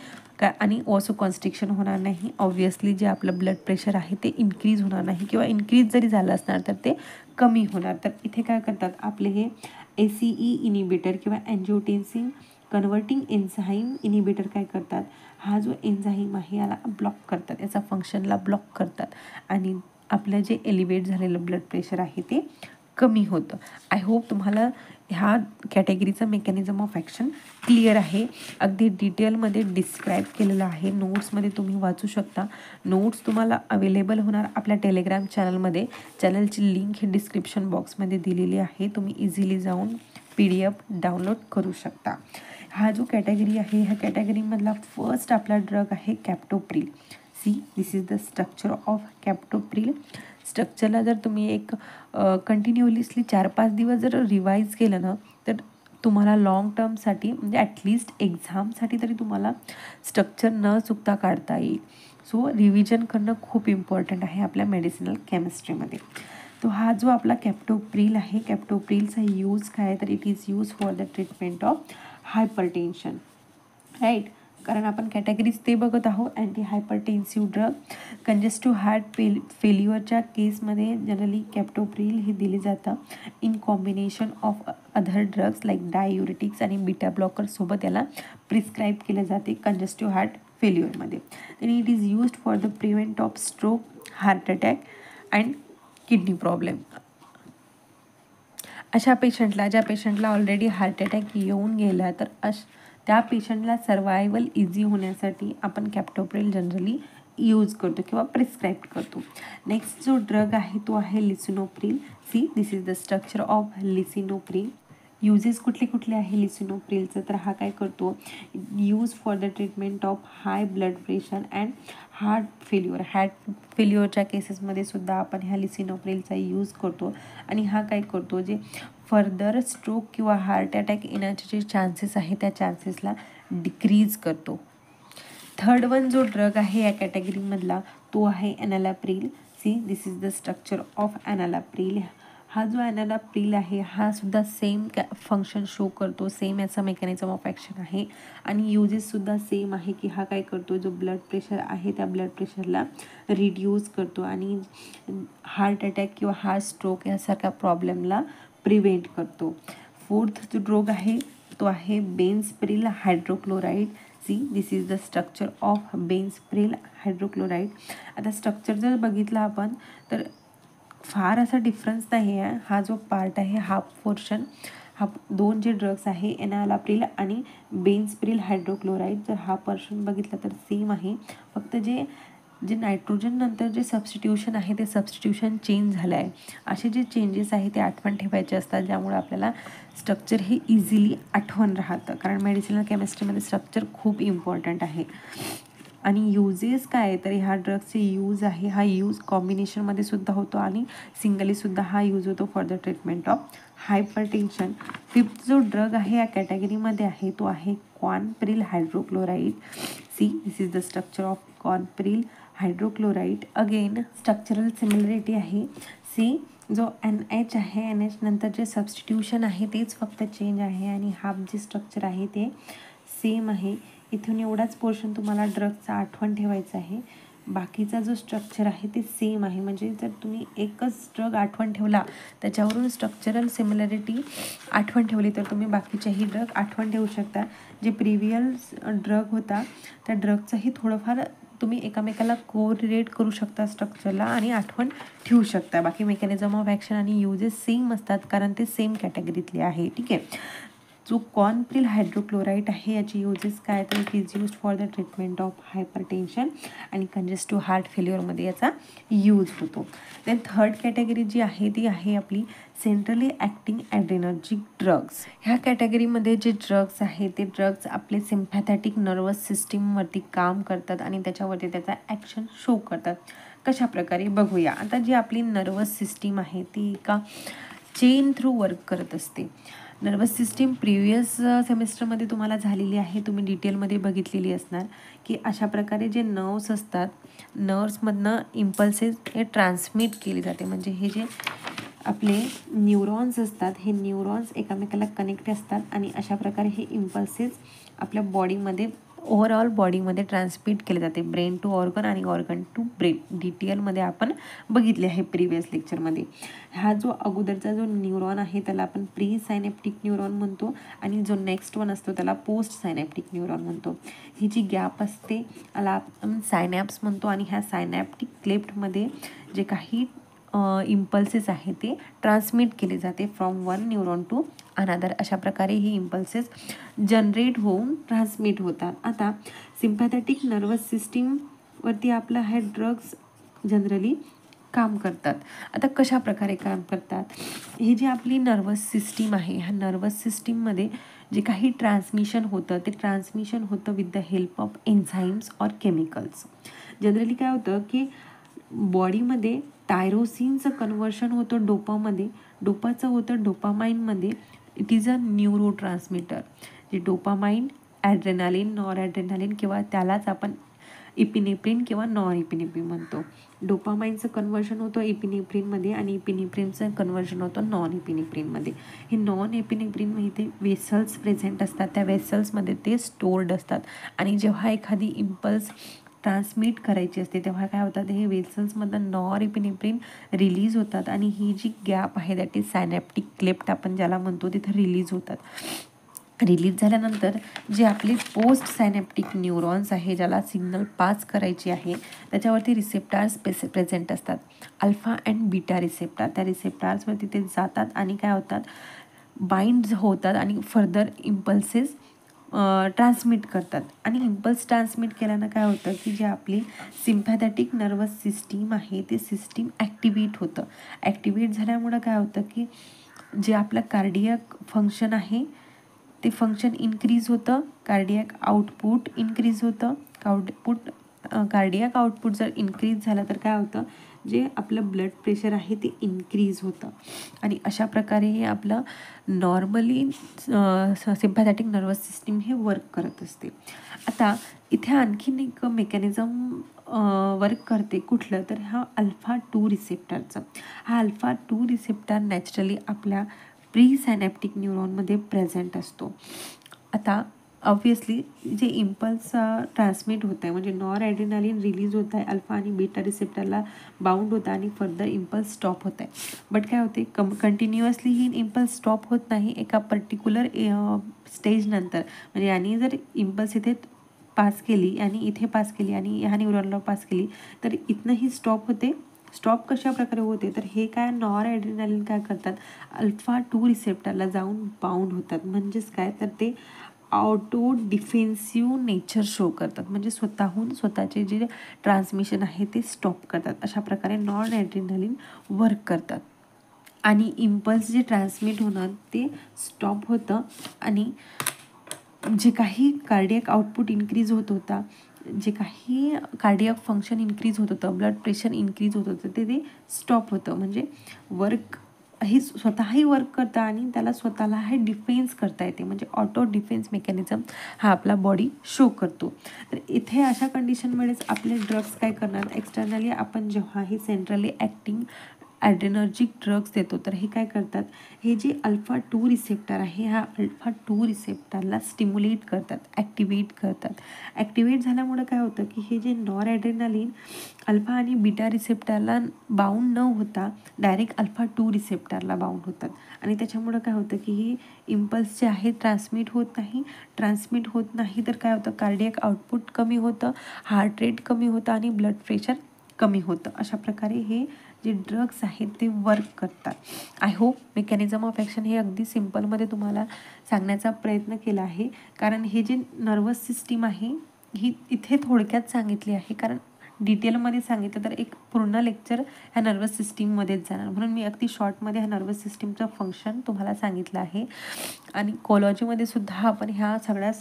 आणि ऑसो कॉन्स्ट्रिक्शन होणार नाही. ऑब्व्हियसली जे आपलं ब्लड प्रेशर आहे ते इन्क्रीज होणार नाही किंवा इन्क्रीज जरी झालं असणार तर ते कमी होणार. तर इथे काय करतात आपले हे ACE इनिबिटर किंवा अँजिओटेन्सिन कन्व्हर्टिंग एन्झाईम इनिबिटर काय करतात, हा जो एन्झाईम आहे याला ब्लॉक करतात, याचा फंक्शनला ब्लॉक करतात आणि आपलं जे एलिवेट झालेलं ब्लड प्रेशर आहे ते कमी होतं. आय होप तुम्हाला ह्या कॅटेगरीचं मेकॅनिझम ऑफ ॲक्शन क्लिअर आहे. अगदी डिटेलमध्ये डिस्क्राईब केलेलं आहे, नोट्समध्ये तुम्ही वाचू शकता. नोट्स तुम्हाला अवेलेबल होणार आपल्या टेलिग्राम चॅनलमध्ये. चॅनलची लिंक ही डिस्क्रिप्शन बॉक्समध्ये दिलेली आहे, तुम्ही इझिली जाऊन PDF डाउनलोड करू शकता. हा जो कॅटेगरी आहे ह्या कॅटेगरीमधला फर्स्ट आपला ड्रग आहे कॅप्टोप्रिल. दिस इज द स्ट्रक्चर ऑफ कॅप्टोप्रिल. स्ट्रक्चरला जर तुम्ही एक कंटिन्युअसली 4-5 दिवस जर रिवाईज केलं ना तर तुम्हाला लॉंग टर्मसाठी म्हणजे ॲटलिस्ट एक्झामसाठी तरी तुम्हाला स्ट्रक्चर न चुकता काढता येईल. सो रिव्हिजन करणं खूप इम्पॉर्टंट आहे आपल्या मेडिसिनल केमिस्ट्रीमध्ये. तो हा जो आपला कॅप्टोप्रिल आहे, कॅप्टोप्रिलचा यूज काय आहे तर it is use for the treatment of hypertension, right. कारण आपण कॅटेगरीज ते बघत आहोत. Anti hypertensive drug, congestive heart फेल्युअरच्या केसमध्ये जनरली कॅप्टोप्रिल हे दिले जातं in combination of other drugs like diuretics आणि बीटा ब्लॉकर सोबत याला प्रिस्क्राईब केले जाते कंजेस्टिव्ह हार्ट फेल्युअरमध्ये. आणि it is used for the prevent of stroke, heart attack and kidney problem. अशा पेशंटला, ज्या पेशंटला ऑलरेडी हार्ट अटॅक येऊन गेला तर त्या पेशंटला सर्वायवल इझी होण्यासाठी आपण कॅप्टोप्रिल जनरली यूज करतो किंवा प्रिस्क्राईब करतो. नेक्स्ट जो ड्रग आहे तो आहे lisinopril. This is the structure of lisinopril. Uses कुठले कुठले आहे लिसिनोप्रिलचं, तर हा काय करतो, use for the treatment of high blood pressure and heart फेल्युअरच्या केसेसमध्ये सुद्धा आपण ह्या लिसिनोप्रिलचा यूज करतो. आणि हा काय करतो, जे फर्दर स्ट्रोक किंवा हार्ट अटॅक येण्याचे जे चान्सेस आहे त्या चान्सेसला डिक्रीज करतो. थर्ड वन जो ड्रग आहे या कॅटेगरीमधला तो आहे enalapril. This is the structure of enalapril. हा जो एनालाप्रिल आहे हा सुद्धा सेम फंक्शन शो करतो, सेम याचा मेकॅनिझम ऑफ ॲक्शन आहे आणि युजेससुद्धा सेम आहे की हा काय करतो, जो ब्लड प्रेशर आहे त्या ब्लड प्रेशरला रिड्यूस करतो आणि हार्ट अटॅक किंवा हार्ट स्ट्रोक यासारख्या प्रॉब्लेमला प्रिव्हेंट करतो. फोर्थ जो ड्रग आहे तो आहे benazepril hydrochloride. This is the structure of benazepril hydrochloride. आता स्ट्रक्चर जर बघितलं आपण तर फार असा डिफरन्स नाही आहे. हा जो पार्ट आहे हा पोर्शन, हा दोन जे ड्रग्स आहे एनालाप्रिल आणि बेन्झप्रिल हायड्रोक्लोराईड, जर हा पोर्शन बघितला तर सेम आहे. फक्त जे नायट्रोजन नंतर जे सबस्टिट्यूशन आहे ते सबस्टिट्यूशन चेंज झालं आहे. असे जे चेंजेस आहे ते आठवण ठेवायचे असतात, ज्यामुळे आपल्याला स्ट्रक्चर हे इझिली आठवण राहतं. कारण मेडिसिनल केमिस्ट्रीमध्ये स्ट्रक्चर खूप इम्पॉर्टंट आहे. आणि युजेस काय आहे तर ह्या ड्रग्सचे यूज आहे, हा यूज कॉम्बिनेशनमध्ये सुद्धा होतो आणि सिंगलीसुद्धा हा यूज होतो for the treatment of hypertension. Fifth जो ड्रग आहे या कॅटेगरीमध्ये आहे तो आहे quinapril hydrochloride. This is the structure of quinapril hydrochloride. Again structural similarity आहे. जो NH आहे, NH नंतर जे सबस्टिट्यूशन आहे तेच फक्त चेंज आहे आणि हा जे स्ट्रक्चर आहे ते सेम आहे. इथून एवढाच पोर्शन तुम्हाला ड्रगचा आठवण ठेवायचा आहे. बाकीचा जो स्ट्रक्चर आहे ते सेम आहे. म्हणजे जर तुम्ही एकच ड्रग आठवण ठेवला, त्याच्यावरून स्ट्रक्चरल सिमिलॅरिटी आठवण ठेवली, तर तुम्ही बाकीचेही ड्रग आठवण ठेवू शकता. जे प्रिव्हियस ड्रग होता त्या ड्रगचंही थोडंफार तुम्ही एकामेकाला कोरिलेट करू शकता स्ट्रक्चरला आणि आठवण ठेवू शकता. बाकी मेकॅनिझम ऑफ ॲक्शन आणि युजेस सेम असतात, कारण ते सेम कॅटेगरीतले आहे. ठीक आहे. जो कॉनप्रिल हायड्रोक्लोराईड आहे याची युजेस काय, तर it is used for the treatment of hypertension आणि कंजेस्टिव्ह हार्ट फेल्युअरमध्ये याचा यूज होतो. देन थर्ड कॅटेगरी जी आहे ती आहे आपली सेंट्रली ॲक्टिंग ॲड्रेनर्जिक ड्रग्स. ह्या कॅटेगरीमध्ये जे ड्रग्स आहे ते ड्रग्स आपले सिम्पॅथॅटिक नर्वस सिस्टीमवरती काम करतात आणि त्याच्यावरती त्याचा ॲक्शन शो करतात. कशा प्रकारे बघूया. आता जी आपली नर्वस सिस्टीम आहे ती एका चेन थ्रू वर्क करत असते. नर्वस सिस्टीम प्रिव्हियस सेमिस्टरमध्ये तुम्हाला झालेली आहे, तुम्ही डिटेलमध्ये बघितलेली असणार की अशा प्रकारे जे नर्व्स असतात, नर्व्समधनं इम्पल्सेस हे ट्रान्समिट केले जाते. म्हणजे हे जे आपले न्यूरॉन्स असतात हे न्यूरॉन्स एकामेकाला कनेक्ट असतात आणि अशा प्रकारे हे इम्पल्सेस आपल्या बॉडीमध्ये ओव्हरऑल बॉडीमध्ये ट्रान्समिट केले जाते. ब्रेन टू ऑर्गन आणि ऑर्गन टू ब्रेन डिटेलमध्ये आपण बघितले आहे प्रिव्हियस लेक्चरमध्ये. हा जो अगोदरचा जो न्यूरॉन आहे त्याला आपण प्री सायनॅप्टिक न्यूरॉन म्हणतो आणि जो नेक्स्ट वन असतो त्याला पोस्ट सायनॅप्टिक न्यूरॉन म्हणतो. ही जी गॅप असते याला आपण सायनॅप्स म्हणतो आणि ह्या सायनॅप्टिक क्लेफ्टमध्ये जे काही इम्पल्सेस आहे ते ट्रान्समिट केले जाते from one neuron to another. अशा प्रकारे ही इम्पल्सेस जनरेट होऊन ट्रान्समिट होतात. आता सिम्पॅथॅटिक नर्वस सिस्टीमवरती आपलं हे ड्रग्स जनरली काम करतात. आता कशा प्रकारे काम करतात, ही जी आपली नर्वस सिस्टीम आहे ह्या नर्वस सिस्टीममध्ये जे काही ट्रान्समिशन होतं ते ट्रान्समिशन होतं with the help of enzymes or chemicals. Generally काय होतं की बॉडीमध्ये टायरोसिनचं कन्वर्शन होतं डोपामध्ये, डोपाचं होतं डोपामाइनमध्ये. It is a neurotransmitter. जे डोपामाइन, ॲड्रेनालिन, नॉर ॲड्रेनालिन किंवा त्यालाच आपण इपिनेफ्रिन किंवा नॉर इपिनेफ्रिन म्हणतो. डोपामाइनचं कन्वर्शन होतं इपिनेफ्रिनमध्ये आणि इपिनेफ्रिनचं कन्वर्शन होतं नॉन इपिनेफ्रिनमध्ये. हे नॉन इपिनेफ्रिन इथे वेसल्स प्रेझेंट असतात, त्या वेसल्समध्ये ते स्टोर्ड असतात आणि जेव्हा एखादी इम्पल्स ट्रान्समिट करायची असते तेव्हा काय होतात, हे वेसल्समधनं नॉर इपिनेफ्रिन रिलीज होतात आणि ही जी गॅप आहे दॅट इज सायनॅप्टिक क्लेफ्ट आपण ज्याला म्हणतो तिथं रिलीज होतात. रिलीज झाल्यानंतर जे आपले पोस्ट सायनॅप्टिक न्यूरॉन्स आहे ज्याला सिग्नल पास करायची आहे त्याच्यावरती रिसेप्टार्स प्रेझेंट असतात. Alpha and beta receptor. त्या रिसेप्टार्सवरती ते जातात आणि काय होतात, बाइंड होतात आणि फर्दर इम्पल्सेस ट्रान्समिट करतात. आणि इम्पल्स ट्रान्समिट केल्यानं काय होतं की जे आपली सिम्पॅथॅटिक नर्वस सिस्टीम आहे ते सिस्टीम ॲक्टिवेट होतं. ॲक्टिवेट झाल्यामुळं काय होतं की जे आपलं कार्डियक फंक्शन आहे ते फंक्शन इन्क्रीज होतं, कार्डियक आउटपुट इन्क्रीज होतं. कार्डियक आउटपुट जर इन्क्रीज झालं तर काय होतं, जे आपलं ब्लड प्रेशर आहे ते इन्क्रीज होतं आणि अशा प्रकारे हे आपलं नॉर्मली सिम्पॅथॅटिक नर्वस सिस्टीम हे वर्क करत असते. आता इथे आणखीन एक मेकॅनिझम वर्क करते कुठलं, तर हा अल्फा 2 रिसेप्टरचं. हा अल्फा 2 रिसेप्टर नॅचरली आपल्या प्री सायनॅप्टिक न्यूरॉनमध्ये प्रेझेंट असतो. आता ऑब्वियसली जे इम्पल्स ट्रान्समिट होत आहे म्हणजे नॉर ॲड्रेनालिन रिलीज होत आहे, अल्फा आणि बीटा रिसेप्टरला बाउंड होतं आणि फर्दर इम्पल्स स्टॉप होत आहे. बट काय होते, कंटिन्युअसली ही इम्पल्स स्टॉप होत नाही. एका पर्टिक्युलर स्टेजनंतर म्हणजे यांनी जर इम्पल्स इथे पास केली आणि इथे पास केली आणि ह्या न्यूरॉनला पास केली तर इथनं ही स्टॉप होते. स्टॉप कशा प्रकारे होते, तर हे काय नॉर ॲड्रेनालिन काय करतात, अल्फा 2 रिसेप्टरला जाऊन बाउंड होतात. म्हणजेच काय, तर ते ऑटो डिफेन्सिव्ह नेचर शो करतात. म्हणजे स्वतःहून स्वतःचे जे ट्रान्समिशन आहे ते स्टॉप करतात. अशा प्रकारे नॉन ॲड्रेनालिन वर्क करतात आणि इम्पल्स जे ट्रान्समिट होणार ते स्टॉप होतं आणि जे काही कार्डियक आउटपुट इन्क्रीज होत होता, जे काही कार्डियक फंक्शन इन्क्रीज होत होतं, ब्लड प्रेशर इन्क्रीज होत होतं ते स्टॉप होतं. म्हणजे वर्क हे स्वतःही वर्क करतं आणि त्याला स्वतःला हे डिफेन्स करता येते. म्हणजे ऑटो डिफेन्स मेकॅनिझम हा आपला बॉडी शो करतो. तर इथे अशा कंडिशनमुळेच आपले ड्रग्स काय करणार, एक्सटर्नली आपण जेव्हा ही सेंट्रली ॲक्टिंग ॲड्रेनर्जिक ड्रग्स देतो. तर हे काय करतात, हे जे अल्फा 2 रिसेप्टर आहे ह्या अल्फा 2 रिसेप्टरला स्टिम्युलेट करतात, ॲक्टिवेट करतात. ॲक्टिवेट झाल्यामुळं काय होतं की हे जे नॉर ॲड्रेनालिन अल्फा आणि बीटा रिसेप्टरला बाउंड न होता डायरेक्ट अल्फा 2 रिसेप्टरला बाउंड होतात आणि त्याच्यामुळं काय होतं की ही इम्पल्स जे आहे ट्रान्समिट होत नाही तर काय होतं, कार्डियक आउटपुट कमी होतं, हार्ट रेट कमी होतं आणि ब्लड प्रेशर कमी होतं. अशा प्रकारे हे जे ड्रग्स आहेत ते वर्क करतात. I hope mechanism of action हे अगदी सिम्पलमध्ये तुम्हाला सांगण्याचा प्रयत्न केला आहे, कारण हे जे नर्वस सिस्टीम आहे ही इथे थोडक्यात सांगितली आहे, कारण डिटेलमध्ये सांगितलं तर एक पूर्ण लेक्चर ह्या नर्वस सिस्टीममध्येच जाणार, म्हणून मी अगदी शॉर्टमध्ये ह्या नर्वस सिस्टीमचं फंक्शन तुम्हाला सांगितलं आहे. आणि कोलॉजीमध्ये सुद्धा आपण ह्या सगळ्या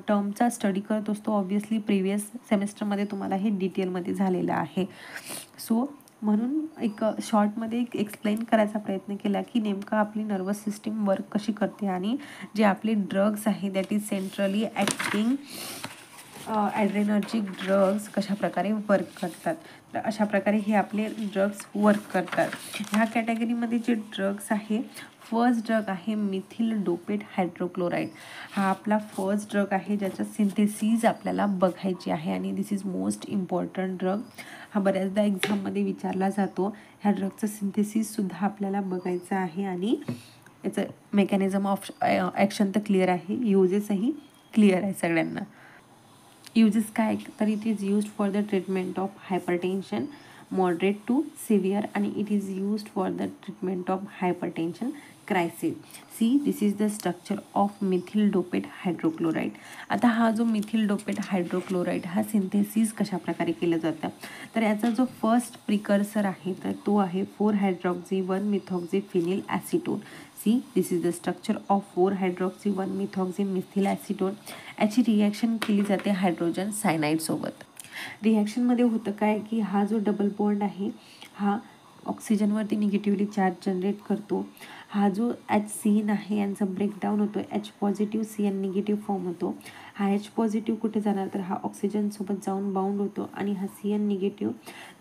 टर्मचा स्टडी करत असतो. ऑब्वियसली प्रिव्हियस सेमेस्टरमध्ये तुम्हाला हे डिटेलमध्ये झालेलं आहे. सो म्हणून एक शॉर्टमध्ये एक एक्सप्लेन करायचा प्रयत्न केला की नेमकं आपली नर्वस सिस्टीम वर्क कशी करते आणि जे आपले ड्रग्स आहे that is centrally acting adrenergic drugs कशा प्रकारे वर्क करतात. तर अशा प्रकारे हे आपले ड्रग्स वर्क करतात. ह्या कॅटेगरीमध्ये जे ड्रग्स आहे, फर्स्ट ड्रग आहे मिथिल डोपेट हायड्रोक्लोराईड. हा आपला फर्स्ट ड्रग आहे ज्याचं सिंथेसिस आपल्याला बघायची आहे आणि this is most important drug. हा बऱ्याचदा एक्झाममध्ये विचारला जातो. ह्या ड्रगचं सिंथेसिससुद्धा आपल्याला बघायचं आहे आणि याचं मेकॅनिझम ऑफ ॲक्शन तर क्लिअर आहे, युजेसही क्लिअर आहे सगळ्यांना. युजेस काय, तर it is used for the treatment of hypertension moderate to severe आणि it is used for the treatment of hypertension crisis. See this is the structure of methyl डोपेट hydrochloride. आता हा जो मिथिल डोपेट हायड्रोक्लोराईड हा synthesis कशा प्रकारे केलं जातं, तर याचा जो फर्स्ट प्रिकर्सर आहे तर तो आहे four hydroxy one methoxy phenyl acetone. See this is the structure of four hydroxy one methoxy methyl याची रिॲक्शन केली जाते हायड्रोजन सायनाईडसोबत. रिॲक्शनमध्ये होतं काय की हा जो डबल बॉन्ड आहे हा ऑक्सिजनवरती निगेटिव्हली चार्ज जनरेट करतो. हा जो HCN आहे यांचा ब्रेकडाऊन होतो, H+CN निगेटिव्ह फॉर्म होतो. हा H+ कुठे जाणार, तर हा ऑक्सिजनसोबत जाऊन बाउंड होतो आणि हा CN निगेटिव्ह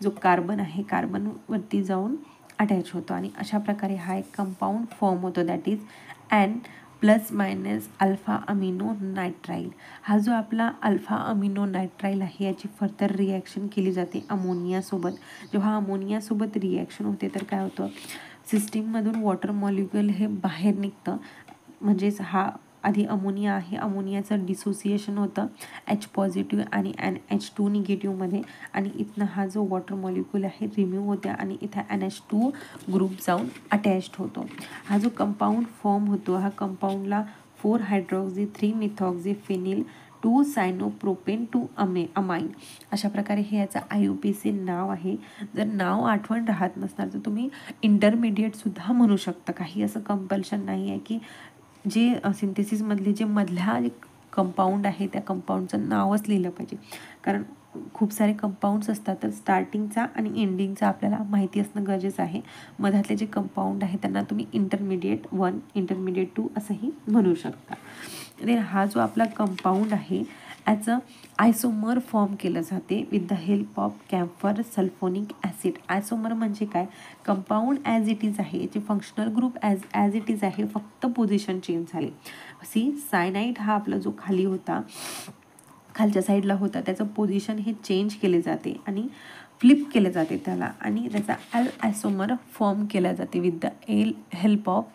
जो कार्बन आहे कार्बनवरती जाऊन अटॅच होतो आणि अशा प्रकारे हा एक कंपाऊंड फॉर्म होतो that is N+- alpha amino nitrile. हा जो आपला अल्फा अमिनो नायट्राईल आहे याची फर्दर रिॲक्शन केली जाते अमोनियासोबत. जेव्हा अमोनियासोबत रिॲक्शन होते तर काय होतं, सिस्टीममधून वॉटर मॉलिक्युल हे बाहेर निघतं. म्हणजेच हा आधी अमोनिया आहे, अमोनियाचं डिसोसिएशन होतं H+ आणि NH2 निगेटिव्हमध्ये आणि इथनं हा जो वॉटर मॉलिक्युल आहे रिम्यूव्ह होते आणि इथं NH2 ग्रुप जाऊन अटॅच्ड होतो. हा जो कंपाऊंड फॉर्म होतो हा कंपाऊंडला 4-हायड्रॉक्सी-3-मिथॉक्सी-फिनिल 2-सायनोप्रोपेन-2-अमाइन अशा प्रकारे हे याचं IUPAC नाव आहे. जर नाव आठवण राहत नसणार तर तुम्ही इंटरमिडिएटसुद्धा म्हणू शकता, काही असं कंपल्शन नाही आहे की जे सिंथेसिसमधले जे मधल्या कंपाऊंड आहे त्या कंपाऊंडचं नावच लिहिलं पाहिजे, कारण खूप सारे कंपाऊंड्स असतात तर स्टार्टिंगचा आणि एंडिंगचा आपल्याला माहिती असणं गरजेचं आहे. मधातले जे कंपाऊंड आहे त्यांना तुम्ही इंटरमिडिएट 1 इंटरमिडिएट 2 असंही म्हणू शकता. तर हा जो आपला कंपाऊंड आहे याचं आयसोमर फॉर्म केलं जाते with the help of camphor sulphonic acid. Isomer म्हणजे काय, कंपाऊंड ॲज इट इज आहे, याचे functional group as it is आहे, फक्त पोझिशन चेंज झाली. सी सायनाईड हा आपला जो खाली होता खालच्या साईडला होता त्याचं पोझिशन हे चेंज केले जाते आणि फ्लिप केले जाते त्याला आणि त्याचा आयसोमर फॉर्म केला जाते with the help of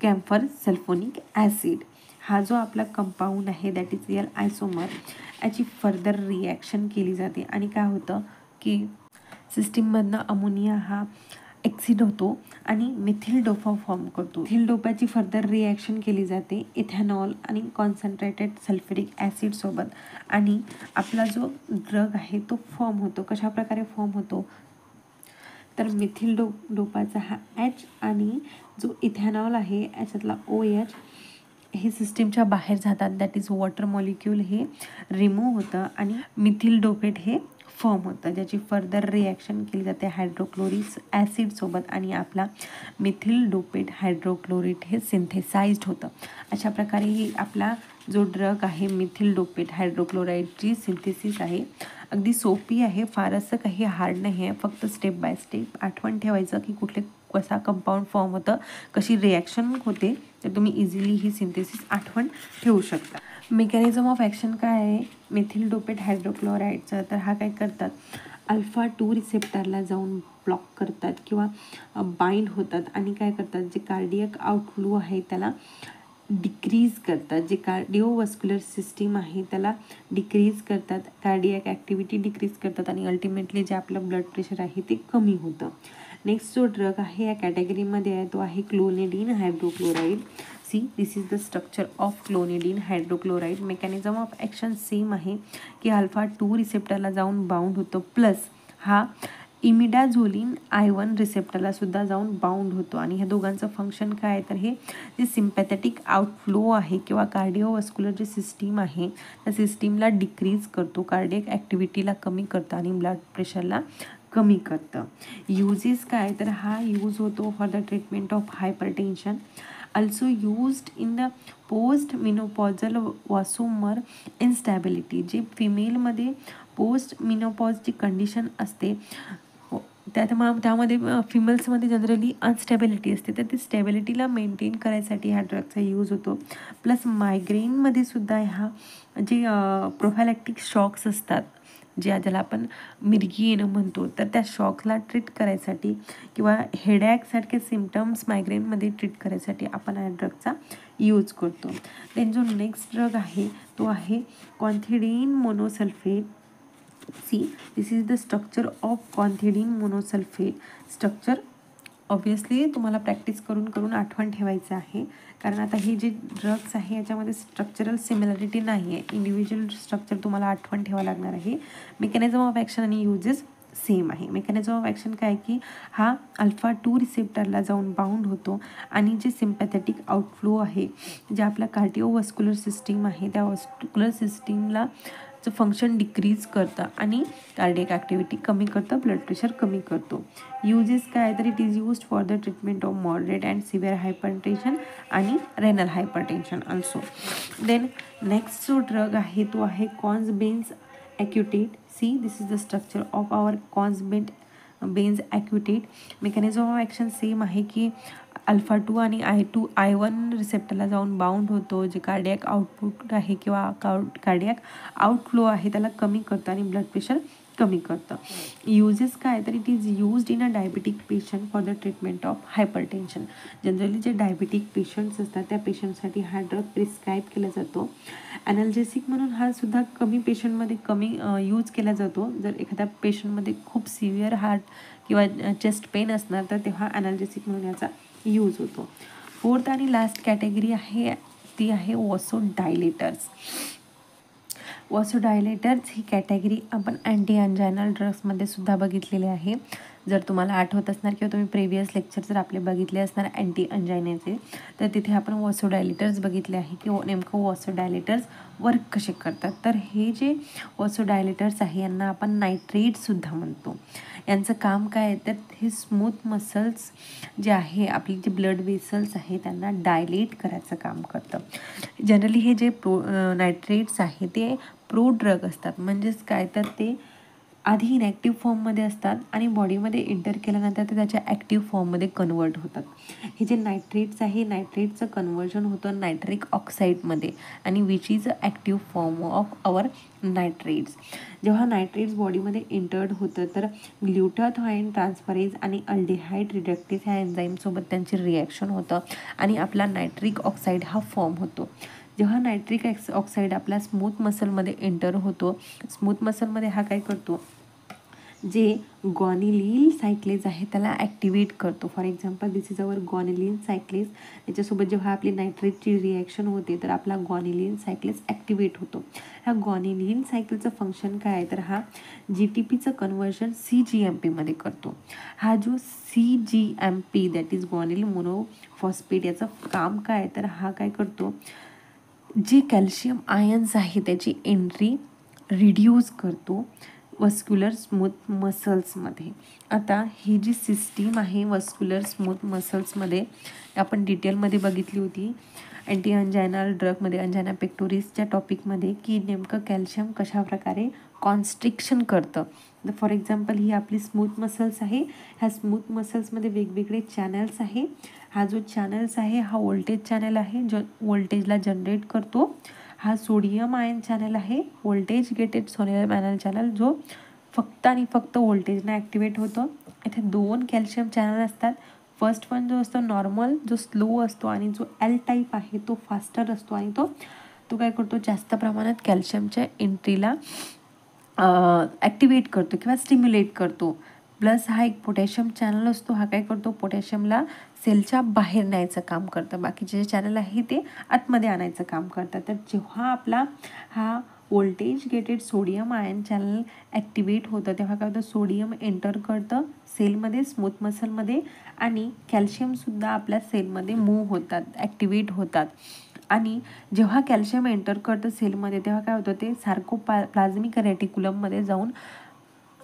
camphor sulphonic acid. हा जो आपला कंपाऊंड आहे दॅट इज रियल आयसोमर याची फर्दर रिॲक्शन केली जाते आणि काय होतं की सिस्टीममधनं अमोनिया हा एक्सिड होतो आणि मिथिल डोपा फॉर्म करतो. मिथिल डोपाची फर्दर रिॲक्शन केली जाते इथेनॉल आणि कॉन्सन्ट्रेटेड सल्फ्युरिक ॲसिडसोबत आणि आपला जो ड्रग आहे तो फॉर्म होतो. कशा प्रकारे फॉर्म होतो, तर मिथिल डोपाचा हा H आणि जो इथेनॉल आहे याच्यातला OH हे सिस्टीमच्या बाहेर जातात, दॅट इज वॉटर मॉलिक्यूल हे रिमूव्ह होतं आणि मिथिल डोपेट हे फॉर्म होतं, ज्याची फर्दर रिॲक्शन केली जाते हायड्रोक्लोरिक ॲसिडसोबत आणि आपला मिथिल डोपेट हायड्रोक्लोरेट हे सिंथेसाइज्ड होतं. अशा प्रकारे ही आपला जो ड्रग आहे मिथिल डोपेट हायड्रोक्लोराईडची सिंथेसिस आहे अगदी सोपी आहे, फार असं काही हार्ड नाही आहे, फक्त स्टेप बाय स्टेप आठवण ठेवायचं की कुठले कसा कंपाऊंड फॉर्म होतं, कशी रिॲक्शन होते, तर तुम्ही इझिली ही सिंथेसिस आठवण ठेवू शकता. मेकॅनिझम ऑफ ॲक्शन काय आहे मेथिल डोपेट हायड्रोक्लोराईडचं, तर हा काय करतात, अल्फा 2 रिसेप्टरला जाऊन ब्लॉक करतात किंवा बाइंड होतात आणि काय करतात, जे कार्डियक आउटफ्लो आहे त्याला डिक्रीज करतात, जे कार्डिओवस्क्युलर सिस्टीम आहे त्याला डिक्रीज करतात, कार्डियक ॲक्टिव्हिटी डिक्रीज करतात आणि अल्टिमेटली जे आपलं ब्लड प्रेशर आहे ते कमी होतं. नेक्स्ट जो ड्रग आहे या कॅटेगरीमध्ये आहे तो आहे clonidine hydrochloride. C this is the structure of clonidine hydrochloride. Mechanism of action same आहे की अल्फा 2 रिसेप्टरला जाऊन बाउंड होतो, प्लस हा इमिडाझोलिन I1 रिसेप्टरला सुद्धा जाऊन बाउंड होतो आणि ह्या दोघांचं फंक्शन काय आहे, तर हे जे सिम्पॅथेटिक आउटफ्लो आहे किंवा कार्डिओवस्क्युलर जी सिस्टीम आहे त्या सिस्टीमला डिक्रीज करतो, कार्डियक ॲक्टिव्हिटीला कमी करतं आणि ब्लड प्रेशरला कमी करतं. यूजेस काय, तर हा यूज होतो for the treatment of hypertension, also used in the post menopausal vasomer instability. जे फिमेलमध्ये पोस्ट मिनोपॉजची कंडिशन असते त्यामध्ये फिमेल्समध्ये जनरली अनस्टेबिलिटी असते, तर ती स्टेबिलिटीला मेंटेन करायसाठी ह्या ड्रगचा यूज होतो. प्लस मायग्रेनमध्ये सुद्धा ह्या जे प्रोफॅलॅक्टिक शॉक्स असतात, ज्याला आपण मिरगी येणं म्हणतो, तर त्या शॉकला ट्रीट करायसाठी किंवा हेडॅकसारखे सिम्टम्स मायग्रेनमध्ये ट्रीट करायसाठी आपण या ड्रगचा यूज करतो. देन जो नेक्स्ट ड्रग आहे तो आहे clonidine monosulphate. See this is the structure of clonidine monosulphate. Structure obviously तुम्हाला प्रॅक्टिस करून करून आठवण ठेवायचं आहे, कारण आता हे जे ड्रग्स आहे याच्यामध्ये स्ट्रक्चरल सिमिलरिटी नाही आहे, इंडिव्हिज्युअल स्ट्रक्चर तुम्हाला आठवण ठेवावं लागणार आहे. मेकॅनिझम ऑफ ॲक्शन आणि युजेस सेम आहे. मेकॅनिझम ऑफ ॲक्शन काय की हा अल्फा 2 रिसेप्टरला जाऊन बाउंड होतो आणि जे सिम्पॅथेटिक आउटफ्लो आहे, जे आपला कार्डिओवस्क्युलर सिस्टीम आहे त्या वस्क्युलर सिस्टीमला चं फंक्शन डिक्रीज करतं आणि कार्डियक ॲक्टिव्हिटी कमी करतं, ब्लड प्रेशर कमी करतो. यूजेस काय, तर it is used for the treatment of moderate and severe hypertension आणि renal hypertension also. Then next जो ड्रग आहे तो आहे guanabenz acetate. See this is the structure of our guanabenz acetate. Mechanism of action same आहे की alpha 2 आणि I1 रिसेप्टरला जाऊन bound होतो, जे कार्डियक आउटपुट आहे किंवा कार्डियक आउटफ्लो आहे त्याला कमी करतं आणि ब्लड प्रेशर कमी करतं. यूजेस काय, तर it is used in a diabetic patient for the treatment of hypertension. Generally जे डायबिटिक पेशंट्स असतात त्या पेशंटसाठी हा ड्रग प्रिस्क्राईब केला जातो. ॲनाल्जेसिक म्हणून हा सुद्धा कमी पेशंटमध्ये कमी यूज केला जातो. जर एखाद्या पेशंटमध्ये खूप सिव्हिअर हार्ट किंवा चेस्ट पेन असणार तर तेव्हा ॲनाल्जेसिक म्हणून याचा यूज होतो. फोर्थ आणि लास्ट कॅटेगरी आहे ती आहे वॉसोडायलेटर्स. वॉसोडायलेटर्स ही कॅटेगरी आपण अँटी अँजायनल ड्रग्समध्ये सुद्धा बघितलेले आहे. जर तुम्हाला आठवत असणार किंवा तुम्ही प्रिव्हियस लेक्चर जर आपले बघितले असणार अँटी अँजायनाचे, तर तिथे आपण वॉसोडायलेटर्स बघितले आहे की नेमकं वॉसोडायलेटर्स वर्क कसे करतात. तर हे जे वॉसोडायलेटर्स आहे यांना आपण नायट्रेटसुद्धा म्हणतो. यांचं काम काय आहे, तर हे स्मूथ मसल्स जे आहे आपले जे ब्लड वेसल्स आहे त्यांना डायलेट करायचं काम करतं. जनरली हे जे नायट्रेट्स आहे ते प्रो ड्रग असतात, म्हणजेच काय तर ते आधी इनॅक्टिव्ह फॉर्ममध्ये असतात आणि बॉडीमध्ये एंटर केल्यानंतर ते त्याच्या ॲक्टिव्ह फॉर्ममध्ये कन्वर्ट होतात. हे जे नायट्रेट्स आहे नायट्रेटचं कन्वर्जन होतं नायट्रिक ऑक्साईडमध्ये आणि which is a active form of our nitrates. जेव्हा नायट्रेट्स बॉडीमध्ये एंटर्ड होतं तर ग्लुटाथायोन ट्रान्सफरेज आणि अल्डिहाइड रिडक्टेज ह्या एन्झाईमसोबत त्यांची रिॲक्शन होतं आणि आपला नायट्रिक ऑक्साईड हा फॉर्म होतो. जेव्हा नायट्रिक ऑक्साईड आपल्या स्मूथ मसलमध्ये एंटर होतो, स्मूथ मसलमध्ये हा काय करतो, जे गॉनिलीन सायक्लेज आहे त्याला ॲक्टिवेट करतो. For example this is our guanylyl cyclase. त्याच्यासोबत जेव्हा आपली नायट्रेटची रिॲक्शन होते तर आपला गॉनिलीन सायक्लेज ॲक्टिवेट होतो. ह्या गॉनिलीन सायकलचं फंक्शन काय आहे, तर हा GTPचं कन्वर्जन CGMPमध्ये करतो. हा जो CGMP दॅट इज गॉनिल मोनोफॉस्फेट याचं काम काय आहे, तर हा काय करतो, जे कॅल्शियम आयन्स आहे त्याची एंट्री रिड्यूस करतो वस्क्युलर स्मूथ मसल्समध्ये. आता ही जी सिस्टीम आहे वस्क्युलर स्मूथ मसल्समध्ये आपण डिटेलमध्ये बघितली होती अँटी अंजायनल ड्रगमध्ये अंजायना पेक्टोरिसच्या टॉपिकमध्ये की नेमकं कॅल्शियम कशा प्रकारे कॉन्स्ट्रिक्शन करतं. फॉर एक्झाम्पल ही आपली स्मूथ मसल्स आहे. ह्या स्मूथ मसल्समध्ये वेगवेगळे चॅनल्स आहे. हा जो चॅनल्स आहे हा व्होल्टेज चॅनल आहे, जो व्होल्टेजला जनरेट करतो. हा सोडियम आयन चॅनल आहे, voltage gated sodium ion channel, जो फक्त आणि फक्त व्होल्टेजने ॲक्टिवेट होतो. इथे 2 कॅल्शियम चॅनल असतात. फर्स्ट वन जो असतो नॉर्मल, जो स्लो असतो, आणि जो एल टाईप आहे तो फास्टर असतो, आणि तो काय करतो, जास्त प्रमाणात कॅल्शियमच्या एंट्रीला ॲक्टिवेट करतो किंवा स्टिम्युलेट करतो. प्लस हा एक पोटॅशियम चॅनल असतो. हा काय करतो, पोटॅशियमला सेलच्या बाहेर न्यायचं काम करतं. बाकीचे जे चॅनल आहे ते आतमध्ये आणायचं काम करतात. तर जेव्हा आपला हा voltage gated sodium ion channel activate होतं तेव्हा काय होतं, सोडियम एंटर करतं सेलमध्ये, स्मूथ मसलमध्ये, आणि कॅल्शियमसुद्धा आपल्या सेलमध्ये मूव्ह होतात, ॲक्टिवेट होतात. आणि जेव्हा कॅल्शियम एंटर करतं सेलमध्ये तेव्हा काय होतं, ते सार्कोप्लाझ्मिक रेटिक्युलममध्ये जाऊन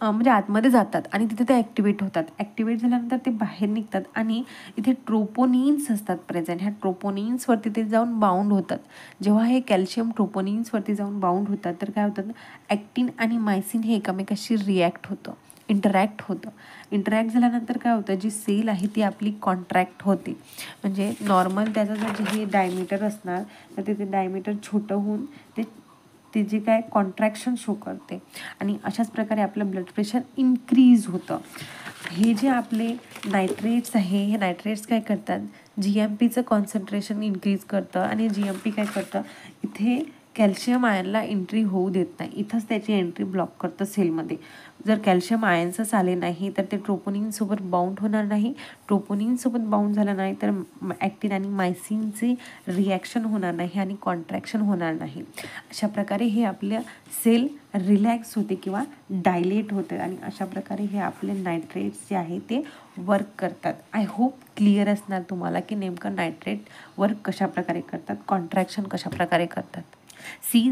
म्हणजे आतमध्ये जातात आणि तिथे ते ॲक्टिवेट होतात. ॲक्टिवेट झाल्यानंतर ते बाहेर निघतात आणि इथे ट्रोपोनिन्स असतात प्रेझेंट. ह्या ट्रोपोनिन्सवरती ते जाऊन बाउंड होतात. जेव्हा हे कॅल्शियम ट्रोपोनिन्सवरती जाऊन बाउंड होतात तर काय होतं, ॲक्टिन आणि मायसिन हे एकमेकाशी इंटरॅक्ट होतं. इंटरॅक्ट झाल्यानंतर काय होतं, जी सेल आहे ती आपली कॉन्ट्रॅक्ट होते. म्हणजे नॉर्मल त्याचं जर हे डायमीटर असणार तर ते डायमीटर छोटं होऊन ते जे काय कॉन्ट्रॅक्शन शो करते, आणि अशाच प्रकारे आपलं ब्लड प्रेशर इन्क्रीज होतं. हे जे आपले नायट्रेट्स आहे, हे नायट्रेट्स काय करतात, GMPचं कॉन्सन्ट्रेशन इन्क्रीज करतं, आणि GMP काय करतं, इथे कॅल्शियम आयनला एंट्री होऊ देत नाही. इथंच त्याची एंट्री ब्लॉक करतं सेलमध्ये. जर कॅल्शियम आयन्सच आले नाही तर ते ट्रोपोनिनसोबत बाउंड होणार नाही. ट्रोपोनिनसोबत बाउंड झालं नाही तर ॲक्टिन आणि मायसिनचे रिॲक्शन होणार नाही आणि कॉन्ट्रॅक्शन होणार नाही. अशा प्रकारे हे आपल्या सेल रिलॅक्स होते किंवा डायलेट होते, आणि अशा प्रकारे हे आपले नायट्रेट्स जे आहे ते वर्क करतात. आय होप क्लिअर असणार तुम्हाला की नेमकं नायट्रेट वर्क कशा प्रकारे करतात, कॉन्ट्रॅक्शन कशा प्रकारे करतात.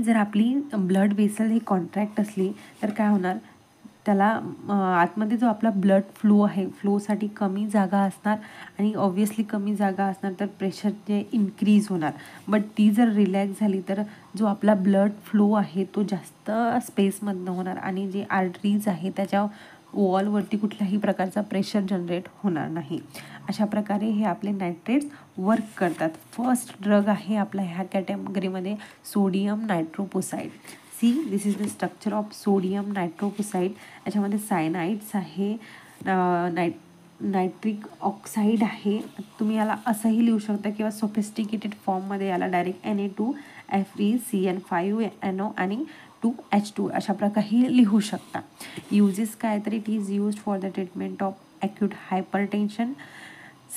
जर आपली ब्लड वेसल ही कॉन्ट्रॅक्ट असली तर काय होणार, त्याला आतमध्ये जो आपला ब्लड फ्लो आहे, फ्लोसाठी कमी जागा असणार, आणि ऑब्व्हियसली कमी जागा असणार तर प्रेशर जे इन्क्रीज होणार. बट ती जर रिलॅक्स झाली तर जो आपला ब्लड फ्लो आहे तो जास्त स्पेसमधनं होणार, आणि जे आर्टरीज आहे त्याच्या वॉलवरती कुठल्याही प्रकारचा प्रेशर जनरेट होणार नाही. अशा प्रकारे हे आपले नायट्रेट्स वर्क करतात. फर्स्ट ड्रग आहे आपला ह्या कॅटेगरीमध्ये sodium nitroprusside. This is the structure of sodium nitroprusside. याच्यामध्ये सायनाइड्स आहे, नायट्रिक ऑक्साईड आहे. तुम्ही याला असंही लिहू शकता किंवा सोफिस्टिकेटेड फॉर्ममध्ये याला डायरेक्ट Na2FeCN5NO आणि 2H2 अशा प्रकारे लिहू शकता. युजेस काय तर it is used for the treatment of acute hypertension.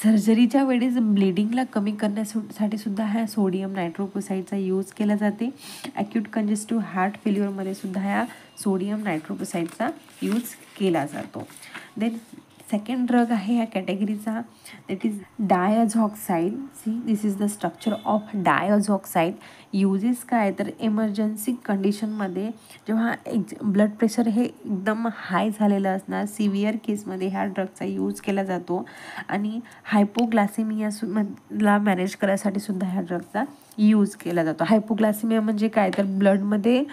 सर्जरीच्या वेळेस ब्लिडिंगला कमी करण्यासाठी सुद्धा ह्या सोडियम नायट्रोपोसाईडचा यूज केला जाते. ॲक्यूट कंजेस्टिव्ह हार्ट फेल्युअरमध्ये सुद्धा ह्या सोडियम नायट्रोपोसाईडचा यूज केला जातो. देन सेकंड ड्रग आहे ह्या कॅटेगरीचा, that is diazoxide. This is the structure of diazoxide. Uses काय तर इमर्जन्सी कंडिशनमध्ये जेव्हा ब्लड प्रेशर हे एकदम हाय झालेलं असणार, सिव्हिअर केसमध्ये ह्या ड्रगचा यूज केला जातो, आणि हायपोग्लासेमियाला मॅनेज करायसाठी सुद्धा ह्या ड्रगचा यूज केला जातो. हायपोग्लासेमिया म्हणजे काय तर ब्लडमध्ये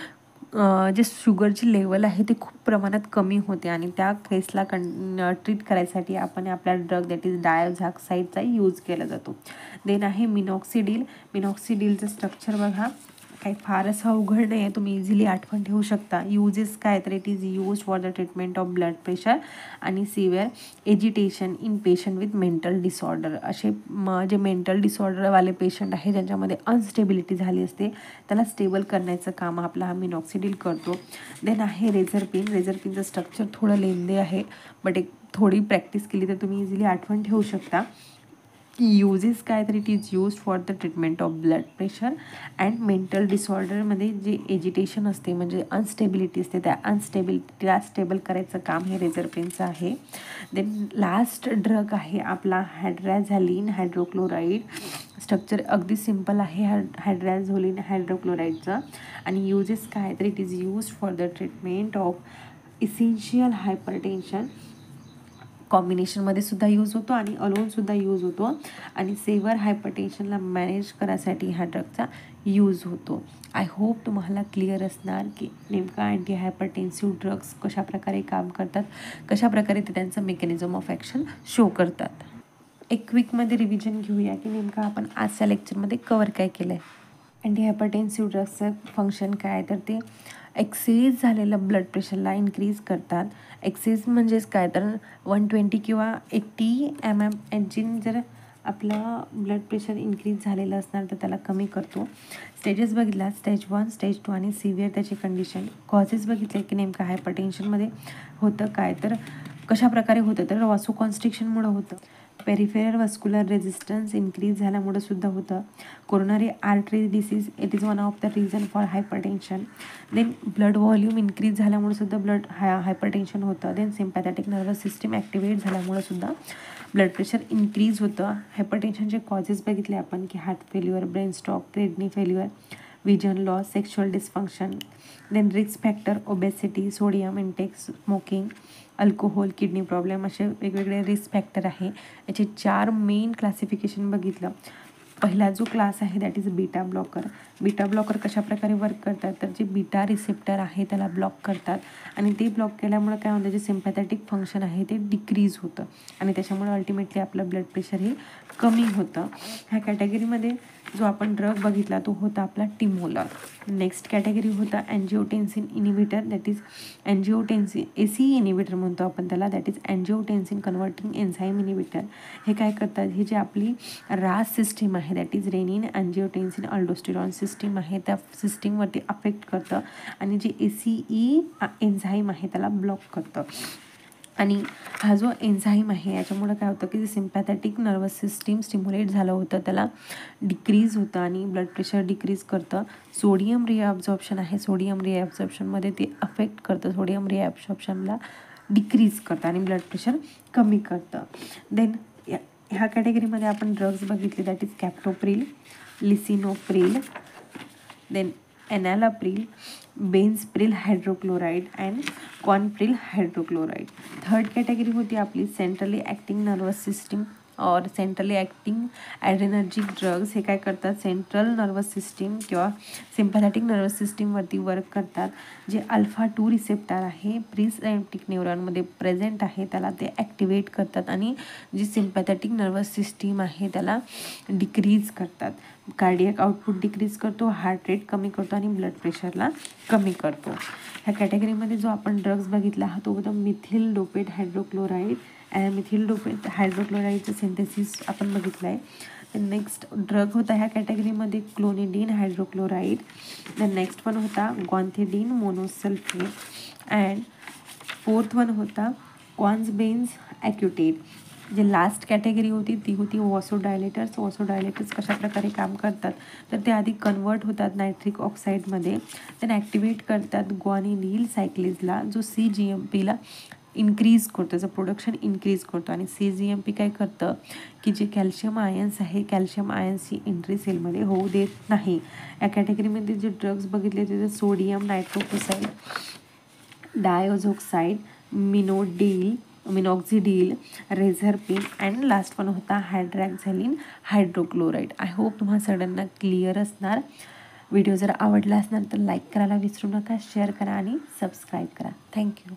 जे शुगरची लेवल आहे ती खूप प्रमाणात कमी होते, आणि त्या केसला ट्रीट करायसाठी आपण आपला ड्रग दॅट इज डायझॉक्साईडचा यूज केला जातो. देन आहे मिनॉक्सिडिल. मिनॉक्सिडिलचं स्ट्रक्चर बघा, काही फार असं अवघड नाही आहे, तुम्ही इझिली आठवण ठेवू शकता. युजेस काय तर it is use for the treatment of blood pressure आणि severe agitation in patient with mental disorder. असे जे मेंटल डिसऑर्डरवाले पेशंट आहे ज्यांच्यामध्ये अनस्टेबिलिटी झाली असते त्याला स्टेबल करण्याचं काम आपला हा मिनॉक्सिडिल करतो. देन आहे रेझरपिन. रेझरपिनचं स्ट्रक्चर थोडं लेंदी आहे, बट एक थोडी प्रॅक्टिस केली तर तुम्ही इझिली आठवण ठेवू शकता. युजेस काय तर it is use for the treatment of blood pressure and mental डिसऑर्डरमध्ये जे एजिटेशन असते म्हणजे अनस्टेबिलिटी असते त्या अनस्टेबिलिटीला स्टेबल करायचं काम हे रेझरपिनचं आहे. देन लास्ट ड्रग आहे आपला हायड्राझोलिन हायड्रोक्लोराईड. स्ट्रक्चर अगदी सिम्पल आहे हायड्राझोलिन हायड्रोक्लोराईडचं, आणि युजेस काय तर it is use for the treatment of essential hypertension. कॉम्बिनेशनमध्ये सुद्धा यूज होतो आणि अलोनसुद्धा यूज होतो, आणि सेव्हर हायपरटेन्शनला मॅनेज करायसाठी ह्या ड्रगचा यूज होतो. आय होप तुम्हाला क्लिअर असणार की नेमका अँटी हायपरटेन्सिव्ह ड्रग्स कशाप्रकारे काम करतात, कशाप्रकारे ते त्यांचं मेकॅनिझम ऑफ ॲक्शन शो करतात. एक क्विकमध्ये रिव्हिजन घेऊया की नेमकं आपण आजच्या लेक्चरमध्ये कवर काय केलं आहे. अँटी हायपरटेन्सिव्ह ड्रग्सचं फंक्शन काय आहे तर ते एक्सेस झालेलं ब्लड प्रेशरला इन्क्रीज करतात. एक्सेस म्हणजेच काय तर 120 किंवा 80 mm जर आपलं ब्लड प्रेशर इन्क्रीज झालेलं असणार तर त्याला कमी करतो. स्टेजेस बघितला, स्टेज 1, स्टेज 2 आणि सिव्हिअर त्याची कंडिशन. कॉजेस बघितले की नेमकं हायपरटेन्शनमध्ये होतं काय तर कशाप्रकारे होतं तर वासोकॉन्स्ट्रिक्शनमुळं होतं. पेरिफेरल व्हस्क्युलर रेझिस्टन्स इन्क्रीज झाल्यामुळे सुद्धा होतं. Coronary artery disease it is one of the reason for hypertension. Then blood volume increase झाल्यामुळे सुद्धा हायपरटेन्शन होतं. Then sympathetic nervous system activate झाल्यामुळे सुद्धा ब्लड प्रेशर इन्क्रीज होतं. हायपरटेन्शनचे कॉजेस बघितले आपण की heart failure, brain stroke, kidney failure, vision loss, sexual dysfunction. Then risk factor obesity, sodium intake, smoking, alcohol, kidney problem असे वेगवेगळे रिस्क फॅक्टर आहे. याचे 4 मेन क्लासिफिकेशन बघितलं. पहिला जो क्लास आहे that is beta blocker. Beta blocker कशाप्रकारे work करतात तर जे बीटा रिसेप्टर आहे त्याला ब्लॉक करतात आणि ते ब्लॉक केल्यामुळे काय होतं जे सिम्पॅथॅटिक फंक्शन आहे ते डिक्रीज होतं आणि त्याच्यामुळे अल्टिमेटली आपलं ब्लड प्रेशर हे कमी होतं. ह्या कॅटेगरीमध्ये जो आपण ड्रग बघितला तो होता आपला टिमोलर. नेक्स्ट कॅटेगरी होता angiotensin inhibitor that is angiotensin AC inhibitor म्हणतो आपण त्याला, that is angiotensin converting enzyme inhibitor. हे काय करतात, ही जी आपली रास सिस्टीम आहे that is renin angiotensin aldosterone system आहे त्या सिस्टीमवरती अफेक्ट करतं आणि जे ACE एन्झाईम आहे त्याला ब्लॉक करतं. आणि हा जो एन्झाईम आहे याच्यामुळं काय होतं की जे सिम्पॅथॅटिक नर्वस सिस्टीम स्टिम्युलेट झालं होतं त्याला डिक्रीज होतं आणि ब्लड प्रेशर डिक्रीज करतं. सोडियम रिॲब्झॉर्प्शन आहे, सोडियम रिॲब्झॉर्प्शनमध्ये ते अफेक्ट करतं, सोडियम रिॲब्झॉर्प्शनला डिक्रीज करतं आणि ब्लड प्रेशर कमी करतं. देन ह्या कॅटेगरीमध्ये आपण ड्रग्स बघितले that is captopril, lisinopril, then enalapril, benazepril hydrochloride and quinapril hydrochloride. Third category होती आपली centrally acting nervous system or centrally acting adrenergic drugs. हे काय करतात सेंट्रल नर्वस सिस्टीम किंवा सिम्पॅथॅटिक नर्वस सिस्टीमवरती वर्क करतात. जे अल्फा 2 रिसेप्टर आहे प्रीसिनॅप्टिक न्यूरॉनमध्ये प्रेझेंट आहे त्याला ते ॲक्टिवेट करतात आणि जी सिम्पॅथॅटिक नर्वस सिस्टीम आहे त्याला डिक्रीज करतात. कार्डियक आउटपुट डिक्रीज करतो, हार्ट रेट कमी करतो आणि ब्लड प्रेशरला कमी करतो. ह्या कॅटेगरीमध्ये जो आपण ड्रग्स बघितला हा तो होता मिथिल डोपेट हायड्रोक्लोराईड. मिथिल डोपेट हायड्रोक्लोराईडचं सिंथेसिस आपण बघितलं आहे. नेक्स्ट ड्रग होता ह्या कॅटेगरीमध्ये clonidine hydrochloride. Then next one होता guanethidine monosulfate and fourth one होता क्वान्सबेन्झ ॲक्युटेट. जे लास्ट कॅटेगरी होती ती होती वॉसोडायलेटर्स. वॉसोडायलेटर्स कशाप्रकारे काम करतात तर ते आधी कन्वर्ट होतात नायट्रिक ऑक्साईडमध्ये, त्यांना ॲक्टिवेट करतात ग्वानिलील सायक्लेजला जो CGMPला इन्क्रीज करतो, त्याचं प्रोडक्शन इन्क्रीज करतो आणि CGMP काय करतं की जे कॅल्शियम आयन्स आहे कॅल्शियम आयन्सची एंट्री सेलमध्ये होऊ देत नाही. या कॅटेगरीमध्ये जे ड्रग्स बघितले ते सोडियम नायट्रोक्लोसाईड, डायोझोक्साईड, मिनॉक्झिडिल, रेझरपिन अँड लास्ट वन होता हायड्रॅक्झॅलिन हायड्रोक्लोराईड. आय होप तुम्हाला सगळ्यांना क्लिअर असणार. व्हिडिओ जर आवडला असणार तर लाईक करायला विसरू नका, शेअर करा आणि सबस्क्राईब करा. थँक्यू.